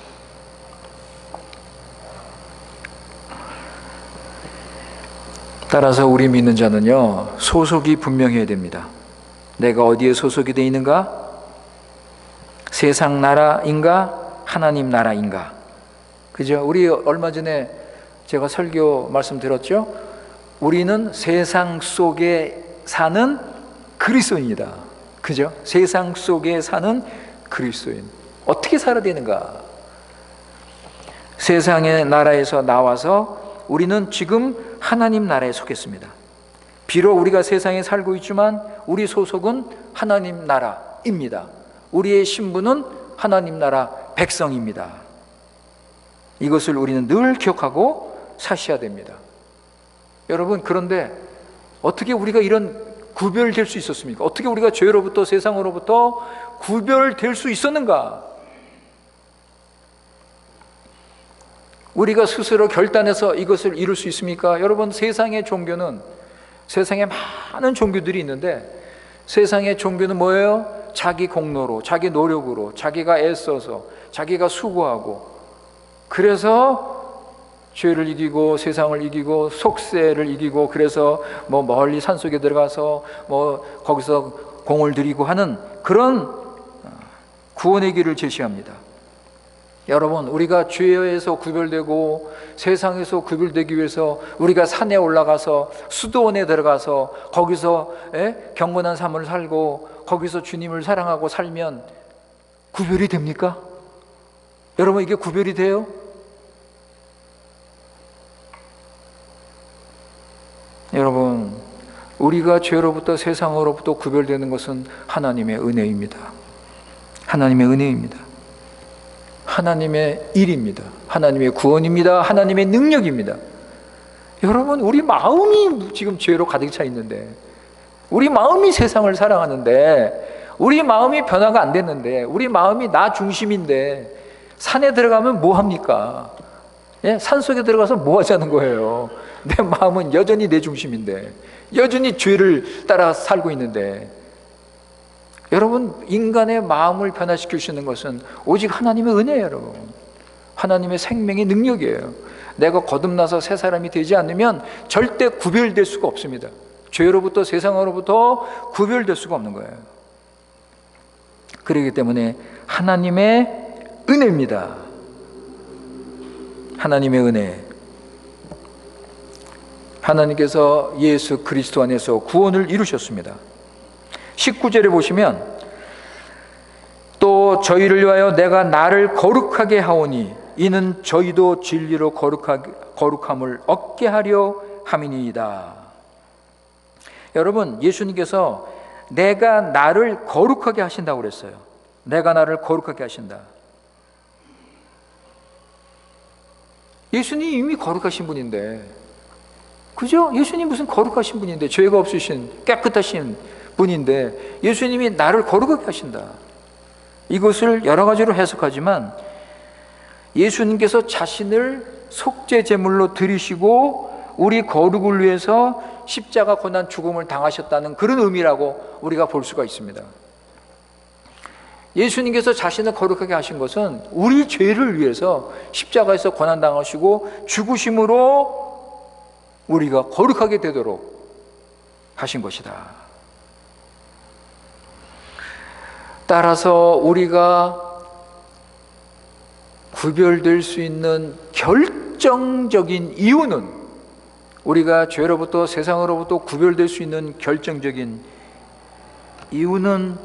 따라서 우리 믿는 자는요, 소속이 분명해야 됩니다. 내가 어디에 소속이 되어 있는가? 세상 나라인가? 하나님 나라인가? 그죠? 우리 얼마 전에 제가 설교 말씀드렸죠? 우리는 세상 속에 사는 그리스도인이다. 그죠? 세상 속에 사는 그리스도인. 어떻게 살아야 되는가? 세상의 나라에서 나와서 우리는 지금 하나님 나라에 속했습니다. 비록 우리가 세상에 살고 있지만 우리 소속은 하나님 나라입니다. 우리의 신분은 하나님 나라 백성입니다. 이것을 우리는 늘 기억하고 사셔야 됩니다. 여러분, 그런데 어떻게 우리가 이런 구별될 수 있었습니까? 어떻게 우리가 죄로부터 세상으로부터 구별될 수 있었는가? 우리가 스스로 결단해서 이것을 이룰 수 있습니까? 여러분, 세상의 종교는, 세상에 많은 종교들이 있는데 세상의 종교는 뭐예요? 자기 공로로, 자기 노력으로, 자기가 애써서, 자기가 수고하고, 그래서 죄를 이기고 세상을 이기고 속세를 이기고, 그래서 멀리 산속에 들어가서 거기서 공을 들이고 하는 그런 구원의 길을 제시합니다. 여러분, 우리가 죄에서 구별되고 세상에서 구별되기 위해서 우리가 산에 올라가서 수도원에 들어가서 거기서 경건한 삶을 살고 거기서 주님을 사랑하고 살면 구별이 됩니까? 여러분, 이게 구별이 돼요? 여러분, 우리가 죄로부터 세상으로부터 구별되는 것은 하나님의 은혜입니다. 하나님의 은혜입니다. 하나님의 일입니다. 하나님의 구원입니다. 하나님의 능력입니다. 여러분, 우리 마음이 지금 죄로 가득 차 있는데, 우리 마음이 세상을 사랑하는데, 우리 마음이 변화가 안 됐는데, 우리 마음이 나 중심인데 산에 들어가면 뭐 합니까? 예? 산속에 들어가서 뭐 하자는 거예요? 내 마음은 여전히 내 중심인데, 여전히 죄를 따라 살고 있는데. 여러분, 인간의 마음을 변화시킬 수 있는 것은 오직 하나님의 은혜예요. 여러분, 하나님의 생명의 능력이에요. 내가 거듭나서 새 사람이 되지 않으면 절대 구별될 수가 없습니다. 죄로부터, 세상으로부터 구별될 수가 없는 거예요. 그렇기 때문에 하나님의 은혜입니다. 하나님의 은혜. 하나님께서 예수 그리스도 안에서 구원을 이루셨습니다. 19절에 보시면, 또 저희를 위하여 내가 나를 거룩하게 하오니 이는 저희도 진리로 거룩함을 얻게 하려 함이니이다. 여러분, 예수님께서 내가 나를 거룩하게 하신다고 그랬어요. 내가 나를 거룩하게 하신다. 예수님 이미 거룩하신 분인데, 그죠? 예수님 무슨 거룩하신 분인데, 죄가 없으신 깨끗하신 분인데 예수님이 나를 거룩하게 하신다. 이것을 여러 가지로 해석하지만, 예수님께서 자신을 속죄 제물로 드리시고 우리 거룩을 위해서 십자가 고난 죽음을 당하셨다는 그런 의미라고 우리가 볼 수가 있습니다. 예수님께서 자신을 거룩하게 하신 것은 우리 죄를 위해서 십자가에서 고난 당하시고 죽으심으로 우리가 거룩하게 되도록 하신 것이다. 따라서 우리가 구별될 수 있는 결정적인 이유는, 우리가 죄로부터, 세상으로부터 구별될 수 있는 결정적인 이유는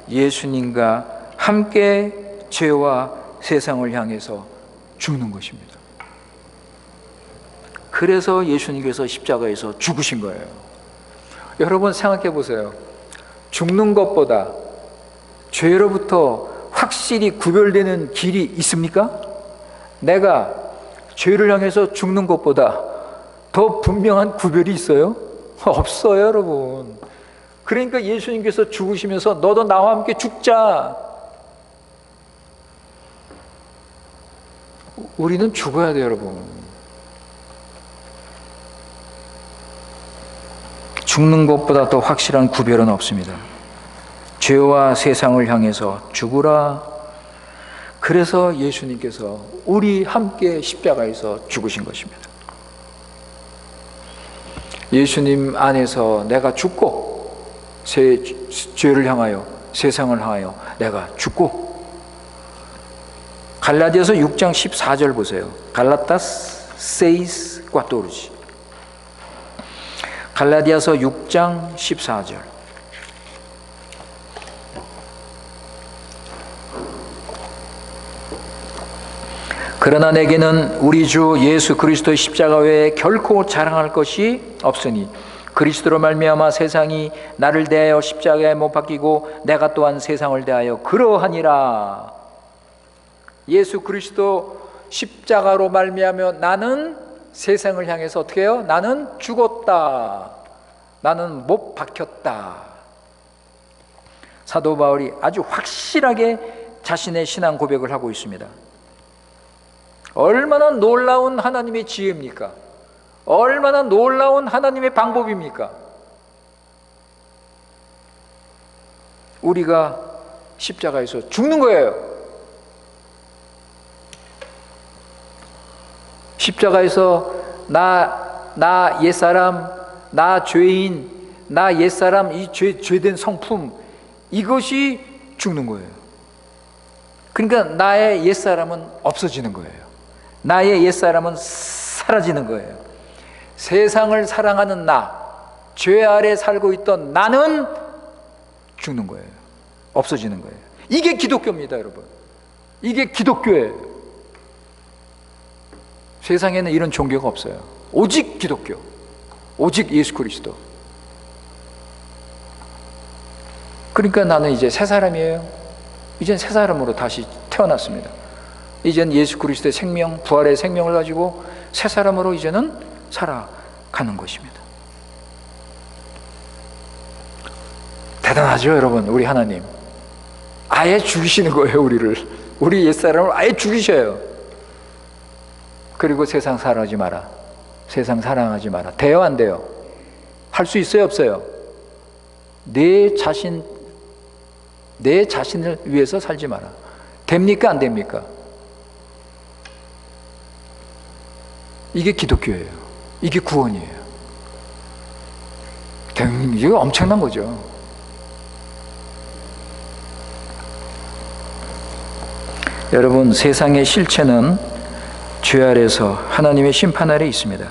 예수님과 함께 죄와 세상을 향해서 죽는 것입니다. 그래서 예수님께서 십자가에서 죽으신 거예요. 여러분, 생각해 보세요. 죽는 것보다 죄로부터 확실히 구별되는 길이 있습니까? 내가 죄를 향해서 죽는 것보다 더 분명한 구별이 있어요? 없어요, 여러분. 그러니까 예수님께서 죽으시면서 너도 나와 함께 죽자. 우리는 죽어야 돼요, 여러분. 죽는 것보다 더 확실한 구별은 없습니다. 죄와 세상을 향해서 죽으라. 그래서 예수님께서 우리 함께 십자가에서 죽으신 것입니다. 예수님 안에서 내가 죽고, 죄를 향하여, 세상을 향하여 내가 죽고. 갈라디아서 6장 14절 보세요. 갈라타스 세이스 꽈토르지. 갈라디아서 6장 14절. 그러나 내게는 우리 주 예수 그리스도의 십자가 외에 결코 자랑할 것이 없으니 그리스도로 말미암아 세상이 나를 대하여 십자가에 못 박히고 내가 또한 세상을 대하여 그러하니라. 예수 그리스도 십자가로 말미암아 나는 세상을 향해서 어떻게 해요? 나는 죽었다. 나는 못 박혔다. 사도 바울이 아주 확실하게 자신의 신앙 고백을 하고 있습니다. 얼마나 놀라운 하나님의 지혜입니까? 얼마나 놀라운 하나님의 방법입니까? 우리가 십자가에서 죽는 거예요. 십자가에서 나 옛사람, 나 죄인, 나 옛사람, 이 죄된 성품, 이것이 죽는 거예요. 그러니까 나의 옛사람은 없어지는 거예요. 나의 옛사람은 사라지는 거예요. 세상을 사랑하는 나, 죄 아래 살고 있던 나는 죽는 거예요. 없어지는 거예요. 이게 기독교입니다, 여러분. 이게 기독교예요. 세상에는 이런 종교가 없어요. 오직 기독교, 오직 예수 그리스도. 그러니까 나는 이제 새 사람이에요. 이젠 새 사람으로 다시 태어났습니다. 이제는 예수 그리스도의 생명, 부활의 생명을 가지고 새 사람으로 이제는 살아가는 것입니다. 대단하죠, 여러분. 우리 하나님 아예 죽이시는 거예요. 우리 옛사람을 아예 죽이셔요. 그리고 세상 사랑하지 마라, 세상 사랑하지 마라. 돼요, 안 돼요? 할 수 있어요, 없어요? 내 자신을 위해서 살지 마라. 됩니까, 안 됩니까? 이게 기독교예요. 이게 구원이에요. 이게 엄청난 거죠. 여러분, 세상의 실체는 죄 아래서 하나님의 심판 아래 있습니다.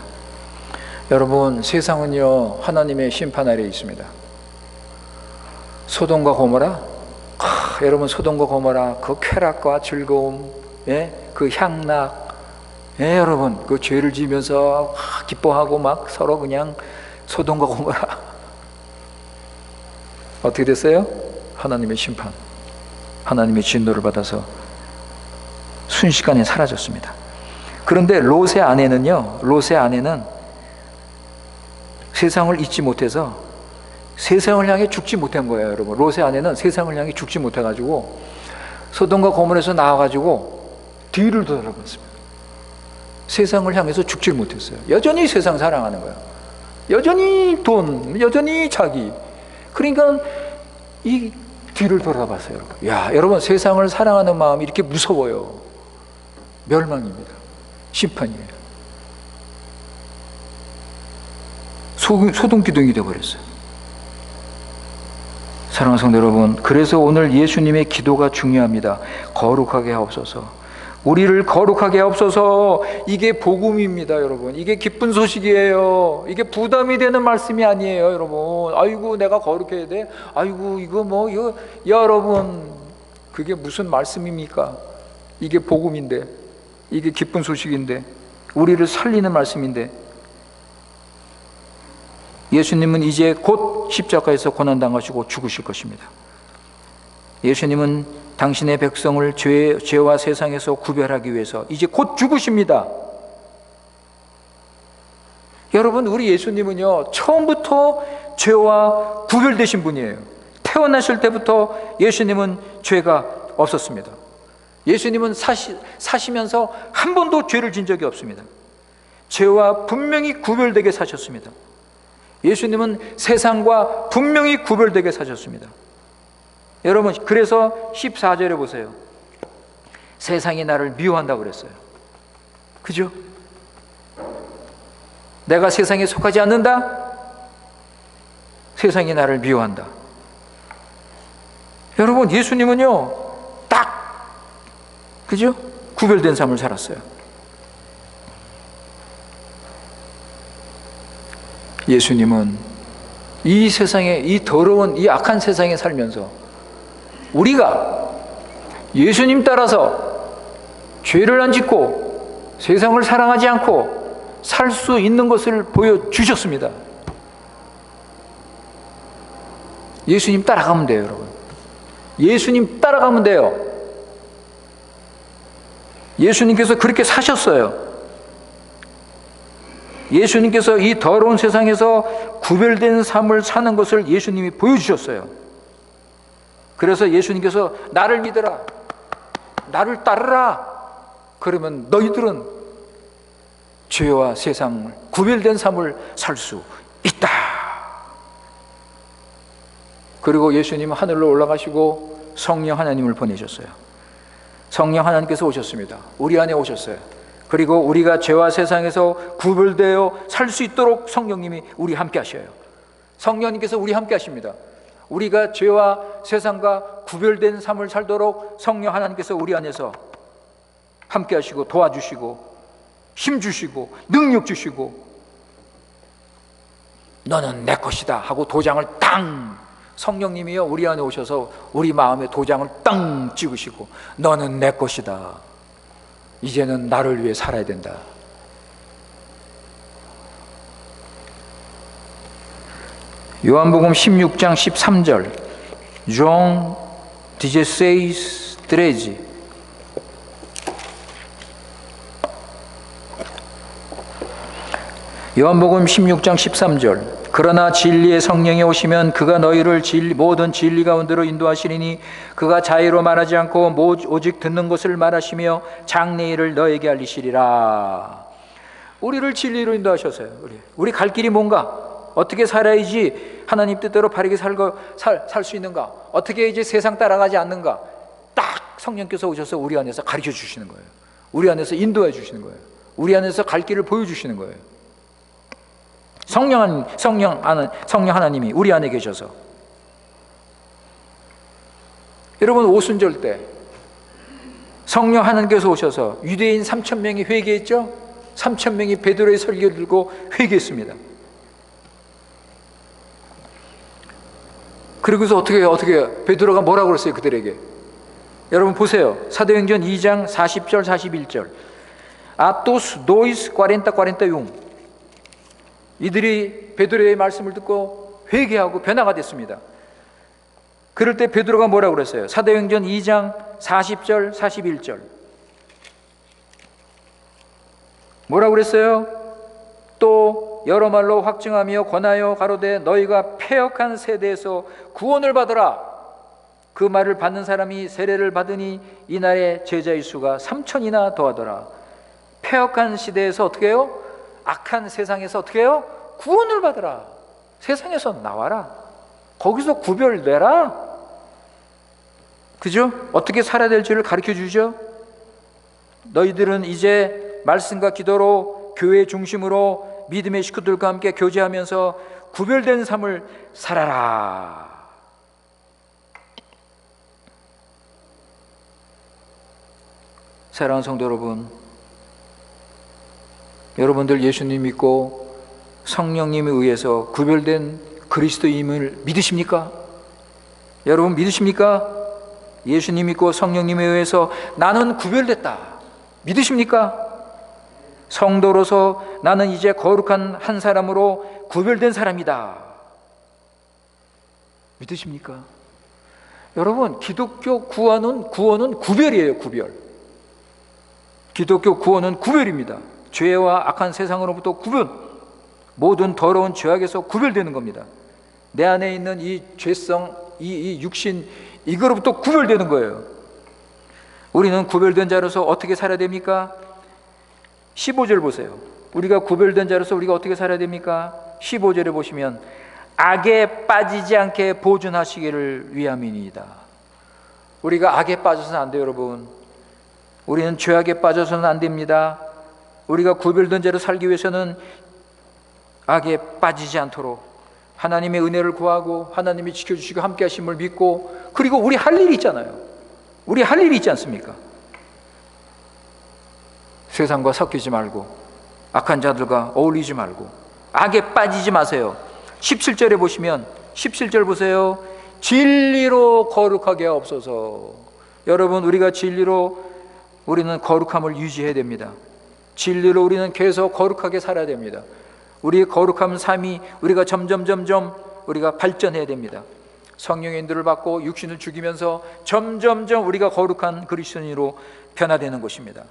여러분, 세상은요 하나님의 심판 아래 있습니다. 소돔과 고모라, 여러분, 소돔과 고모라 그 쾌락과 즐거움, 그 향락, 여러분, 그 죄를 지면서 기뻐하고 막 서로 그냥 소돔과 고모라 어떻게 됐어요? 하나님의 심판, 하나님의 진노를 받아서 순식간에 사라졌습니다. 그런데 롯의 아내는 세상을 잊지 못해서 세상을 향해 죽지 못한 거예요. 여러분, 롯의 아내는 세상을 향해 죽지 못해가지고 소돔과 고모라에서 나와가지고 뒤를 돌아봤습니다. 세상을 향해서 죽질 못했어요. 여전히 세상 사랑하는 거예요. 여전히 돈, 여전히 자기. 그러니까 이 뒤를 돌아봤어요. 여러분, 세상을 사랑하는 마음이 이렇게 무서워요. 멸망입니다. 심판이에요. 소동기둥이 되어버렸어요. 사랑하는 성도 여러분, 그래서 오늘 예수님의 기도가 중요합니다. 거룩하게 하옵소서. 우리를 거룩하게 하옵소서. 이게 복음입니다, 여러분. 이게 기쁜 소식이에요. 이게 부담이 되는 말씀이 아니에요, 여러분. 아이고, 내가 거룩해야 돼. 아이고, 이거 여러분, 그게 무슨 말씀입니까? 이게 복음인데, 이게 기쁜 소식인데, 우리를 살리는 말씀인데, 예수님은 이제 곧 십자가에서 고난당하시고 죽으실 것입니다. 예수님은 당신의 백성을 죄와 세상에서 구별하기 위해서 이제 곧 죽으십니다. 여러분, 우리 예수님은요 처음부터 죄와 구별되신 분이에요. 태어나실 때부터 예수님은 죄가 없었습니다. 예수님은 사시면서 한 번도 죄를 진 적이 없습니다. 죄와 분명히 구별되게 사셨습니다. 예수님은 세상과 분명히 구별되게 사셨습니다. 여러분, 그래서 14절에 보세요. 세상이 나를 미워한다고 그랬어요. 그죠? 내가 세상에 속하지 않는다? 세상이 나를 미워한다. 여러분, 예수님은요 딱, 그죠? 구별된 삶을 살았어요. 예수님은 이 세상에, 이 더러운, 이 악한 세상에 살면서 우리가 예수님 따라서 죄를 안 짓고 세상을 사랑하지 않고 살 수 있는 것을 보여주셨습니다. 예수님 따라가면 돼요, 여러분. 예수님 따라가면 돼요. 예수님께서 그렇게 사셨어요. 예수님께서 이 더러운 세상에서 구별된 삶을 사는 것을 예수님이 보여주셨어요. 그래서 예수님께서 나를 믿어라, 나를 따르라. 그러면 너희들은 죄와 세상을 구별된 삶을 살 수 있다. 그리고 예수님은 하늘로 올라가시고 성령 하나님을 보내셨어요. 성령 하나님께서 오셨습니다. 우리 안에 오셨어요. 그리고 우리가 죄와 세상에서 구별되어 살 수 있도록 성령님이 우리 함께 하셔요. 성령님께서 우리 함께 하십니다. 우리가 죄와 세상과 구별된 삶을 살도록 성령 하나님께서 우리 안에서 함께 하시고 도와주시고 힘 주시고 능력 주시고, 너는 내 것이다 하고 도장을 땅, 성령님이요 우리 안에 오셔서 우리 마음에 도장을 땅 찍으시고, 너는 내 것이다, 이제는 나를 위해 살아야 된다. 요한복음 16장 13절, João 16:13. 요한복음 16장 13절 그러나 진리의 성령이 오시면 그가 너희를 모든 진리 가운데로 인도하시리니 그가 자의로 말하지 않고 오직 듣는 것을 말하시며 장래일을 너에게 알리시리라. 우리를 진리로 인도하셔서요. 우리 갈 길이 뭔가, 어떻게 살아야지 하나님 뜻대로 바르게 살 수 있는가, 어떻게 이제 세상 따라가지 않는가, 딱 성령께서 오셔서 우리 안에서 가르쳐 주시는 거예요. 우리 안에서 인도해 주시는 거예요. 우리 안에서 갈 길을 보여주시는 거예요. 성령 하나님이 우리 안에 계셔서. 여러분, 오순절 때 성령 하나님께서 오셔서 유대인 3,000명이 회개했죠. 3,000명이 베드로의 설교를 들고 회개했습니다. 그리고서 어떻게 베드로가 뭐라고 그랬어요 그들에게? 여러분 보세요. 사도행전 2장 40절 41절 아토스 노이스 40 이들이 베드로의 말씀을 듣고 회개하고 변화가 됐습니다. 그럴 때 베드로가 뭐라고 그랬어요? 사도행전 2장 40절 41절 뭐라고 그랬어요? 또 여러 말로 확증하며 권하여 가로되 너희가 패역한 세대에서 구원을 받으라. 그 말을 받는 사람이 세례를 받으니 이날의 제자의 수가 3,000이나 더하더라. 패역한 시대에서 어떻게 해요? 악한 세상에서 어떻게 해요? 구원을 받으라. 세상에서 나와라. 거기서 구별되라. 그죠? 어떻게 살아야 될지를 가르쳐 주죠. 너희들은 이제 말씀과 기도로 교회 중심으로 믿음의 식구들과 함께 교제하면서 구별된 삶을 살아라. 사랑하는 성도 여러분, 여러분들 예수님 믿고 성령님에 의해서 구별된 그리스도임을 믿으십니까? 여러분 믿으십니까? 예수님 믿고 성령님에 의해서 나는 구별됐다 믿으십니까? 성도로서 나는 이제 거룩한 한 사람으로 구별된 사람이다 믿으십니까? 여러분, 기독교 구원은 구별이에요. 구별. 기독교 구원은 구별입니다. 죄와 악한 세상으로부터 구분, 모든 더러운 죄악에서 구별되는 겁니다. 내 안에 있는 이 죄성, 이 육신, 이거로부터 구별되는 거예요. 우리는 구별된 자로서 어떻게 살아야 됩니까? 15절 보세요. 우리가 구별된 자로서 우리가 어떻게 살아야 됩니까? 15절에 보시면 악에 빠지지 않게 보존하시기를 위함이니이다. 우리가 악에 빠져서는 안 돼요, 여러분. 우리는 죄악에 빠져서는 안 됩니다. 우리가 구별된 자로 살기 위해서는 악에 빠지지 않도록 하나님의 은혜를 구하고 하나님이 지켜주시고 함께 하심을 믿고, 그리고 우리 할 일이 있잖아요. 우리 할 일이 있지 않습니까? 세상과 섞이지 말고 악한 자들과 어울리지 말고 악에 빠지지 마세요. 17절에 보시면 17절 보세요. 진리로 거룩하게 하옵소서. 여러분, 우리가 진리로 우리는 거룩함을 유지해야 됩니다. 진리로 우리는 계속 거룩하게 살아야 됩니다. 우리의 거룩한 삶이 우리가 점점 우리가 발전해야 됩니다. 성령의 인도를 받고 육신을 죽이면서 점점 우리가 거룩한 그리스도인으로 변화되는 것입니다.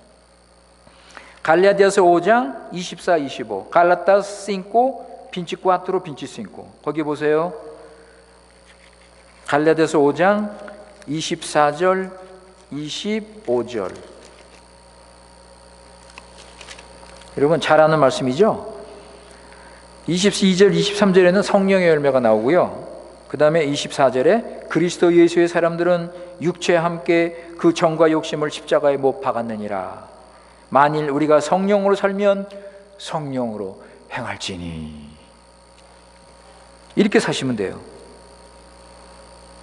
갈라디아서 5장 24, 25 갈라타스 5, 24, 25 거기 보세요. 갈라디아서 5장 24절 25절 여러분 잘 아는 말씀이죠? 22절 23절에는 성령의 열매가 나오고요, 그 다음에 24절에 그리스도 예수의 사람들은 육체와 함께 그 정과 욕심을 십자가에 못 박았느니라. 만일 우리가 성령으로 살면 성령으로 행할지니. 이렇게 사시면 돼요.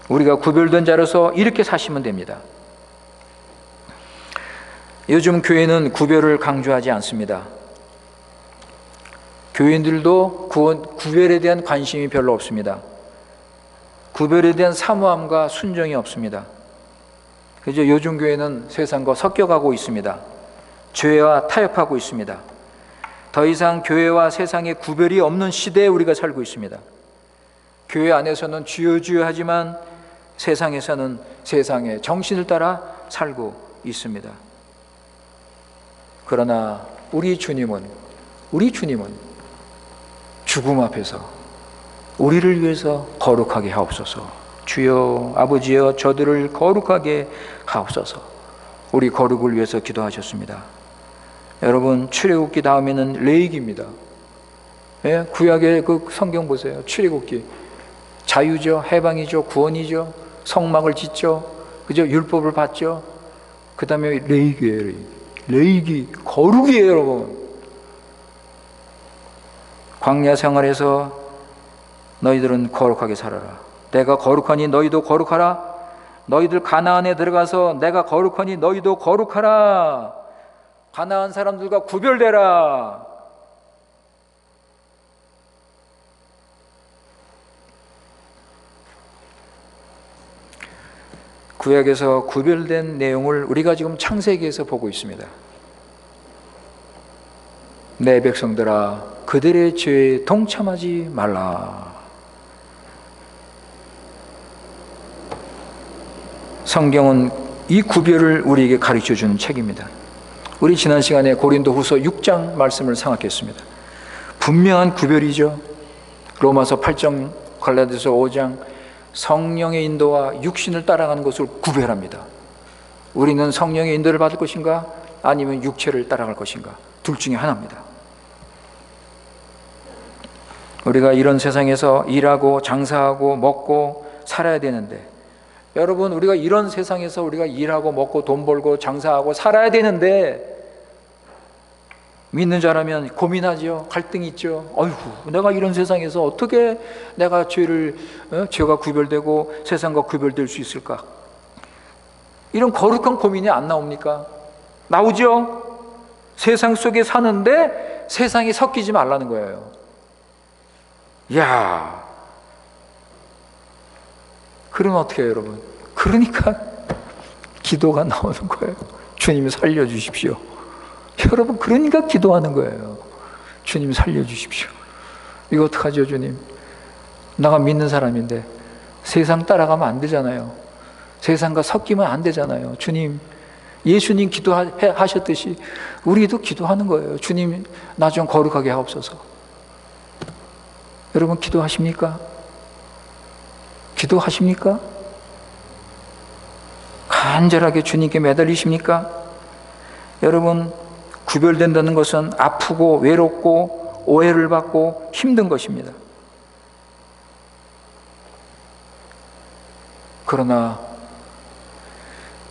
우리가 구별된 자로서 이렇게 사시면 됩니다. 요즘 교회는 구별을 강조하지 않습니다. 교인들도 구별에 대한 관심이 별로 없습니다. 구별에 대한 사모함과 순종이 없습니다. 그래서 요즘 교회는 세상과 섞여가고 있습니다. 죄와 타협하고 있습니다. 더 이상 교회와 세상의 구별이 없는 시대에 우리가 살고 있습니다. 교회 안에서는 주여 하지만 세상에서는 세상의 정신을 따라 살고 있습니다. 그러나 우리 주님은 죽음 앞에서 우리를 위해서 거룩하게 하옵소서. 주여, 아버지여, 저들을 거룩하게 하옵소서. 우리 거룩을 위해서 기도하셨습니다. 여러분, 출애굽기 다음에는 레위기입니다. 예? 구약의 그 성경 보세요. 출애굽기 자유죠, 해방이죠, 구원이죠, 성막을 짓죠, 그죠? 율법을 받죠. 그 다음에 레위기예요. 레위기 거룩이에요, 여러분. 광야 생활에서 너희들은 거룩하게 살아라. 내가 거룩하니 너희도 거룩하라. 너희들 가나안에 들어가서 내가 거룩하니 너희도 거룩하라. 가나안 사람들과 구별되라. 구약에서 구별된 내용을 우리가 지금 창세기에서 보고 있습니다. 내 백성들아, 그들의 죄에 동참하지 말라. 성경은 이 구별을 우리에게 가르쳐주는 책입니다. 우리 지난 시간에 고린도후서 6장 말씀을 생각했습니다. 분명한 구별이죠. 로마서 8장, 갈라디아서 5장, 성령의 인도와 육신을 따라가는 것을 구별합니다. 우리는 성령의 인도를 받을 것인가 아니면 육체를 따라갈 것인가, 둘 중에 하나입니다. 우리가 이런 세상에서 일하고 장사하고 먹고 살아야 되는데, 여러분, 우리가 이런 세상에서 우리가 일하고 먹고 돈 벌고 장사하고 살아야 되는데 믿는 자라면 고민하죠. 갈등이 있죠. 어이구, 내가 이런 세상에서 어떻게 내가 죄가 구별되고 세상과 구별될 수 있을까? 이런 거룩한 고민이 안 나옵니까? 나오죠. 세상 속에 사는데 세상에 섞이지 말라는 거예요. 야, 그러면 어떻게 해요, 여러분? 그러니까 기도가 나오는 거예요. 주님 살려주십시오. 여러분, 그러니까 기도하는 거예요. 주님 살려주십시오. 이거 어떡하죠, 주님? 나가 믿는 사람인데 세상 따라가면 안 되잖아요. 세상과 섞이면 안 되잖아요. 주님, 예수님 기도하셨듯이 우리도 기도하는 거예요. 주님, 나 좀 거룩하게 하옵소서. 여러분, 기도하십니까? 기도하십니까? 간절하게 주님께 매달리십니까? 여러분, 구별된다는 것은 아프고 외롭고 오해를 받고 힘든 것입니다. 그러나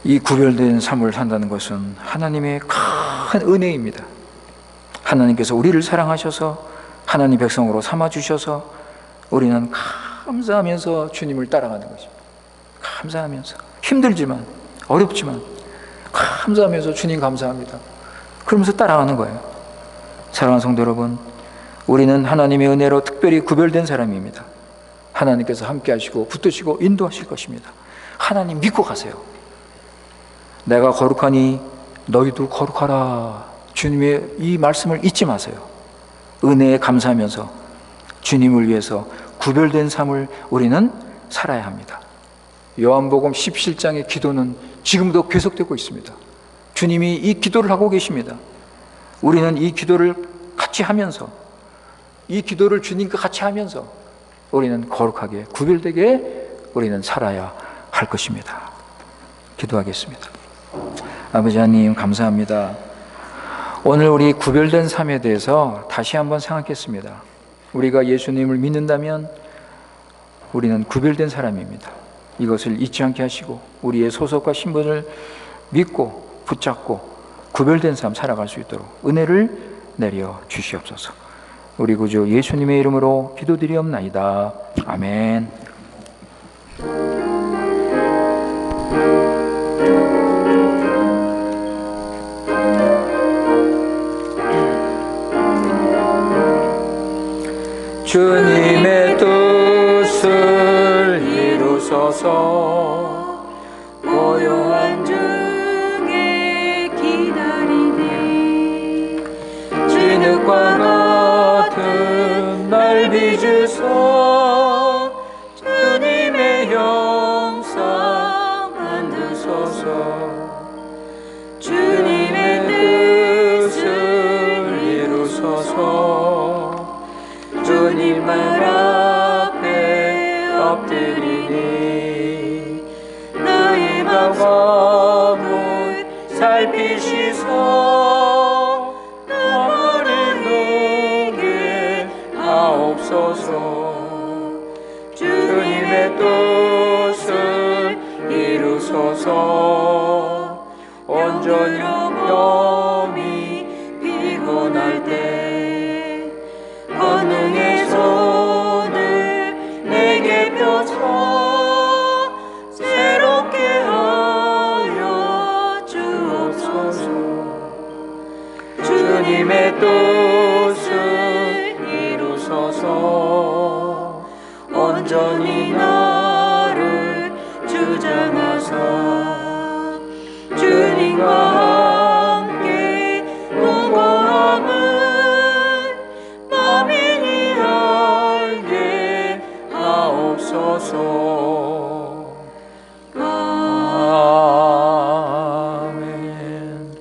이 구별된 삶을 산다는 것은 하나님의 큰 은혜입니다. 하나님께서 우리를 사랑하셔서 하나님 백성으로 삼아주셔서 우리는 감사하면서 주님을 따라가는 것입니다. 감사하면서, 힘들지만 어렵지만 감사하면서 주님 감사합니다, 그러면서 따라가는 거예요. 사랑하는 성도 여러분, 우리는 하나님의 은혜로 특별히 구별된 사람입니다. 하나님께서 함께 하시고 붙드시고 인도하실 것입니다. 하나님 믿고 가세요. 내가 거룩하니 너희도 거룩하라. 주님의 이 말씀을 잊지 마세요. 은혜에 감사하면서 주님을 위해서 구별된 삶을 우리는 살아야 합니다. 요한복음 17장의 기도는 지금도 계속되고 있습니다. 주님이 이 기도를 하고 계십니다. 우리는 이 기도를 같이 하면서, 이 기도를 주님과 같이 하면서 우리는 거룩하게 구별되게 우리는 살아야 할 것입니다. 기도하겠습니다. 아버지 하나님, 감사합니다. 오늘 우리 구별된 삶에 대해서 다시 한번 생각했습니다. 우리가 예수님을 믿는다면 우리는 구별된 사람입니다. 이것을 잊지 않게 하시고 우리의 소속과 신분을 믿고 붙잡고 구별된 삶 살아갈 수 있도록 은혜를 내려 주시옵소서. 우리 구주 예수님의 이름으로 기도드리옵나이다. 아멘. 주님의 뜻을 이루소서. 고요한 중에 기다리네. 진흙과 같은 날 빚으사 주님의 형상 만드소서. 주님의 뜻을 이루소서. 주님의 주님의 뜻을 이루소서. 온전히 영이 피곤할 때 권능의 손을 내게 펴서 새롭게 하여 주옵소서. 주님의 뜻을 이루소서. 온전히 나를 주장하사 주님과 함께 무고함을 만민이 알게 하옵소서. 아멘.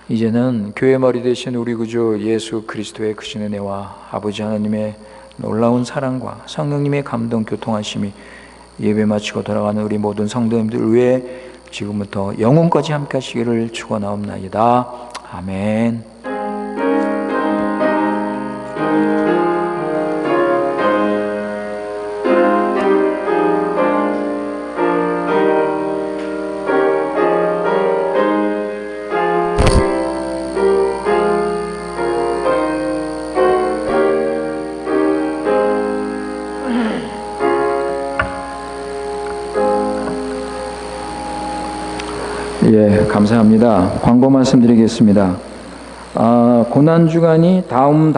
이제는 교회 머리 되신 우리 구주 예수 그리스도의 크신 은혜와 아버지 하나님의 놀라운 사랑과 성령님의 감동 교통하심이 예배 마치고 돌아가는 우리 모든 성도님들 위해 지금부터 영혼까지 함께 하시기를 축원하옵나이다. 아멘. 예, 감사합니다. 광고 말씀드리겠습니다. 고난주간이 다음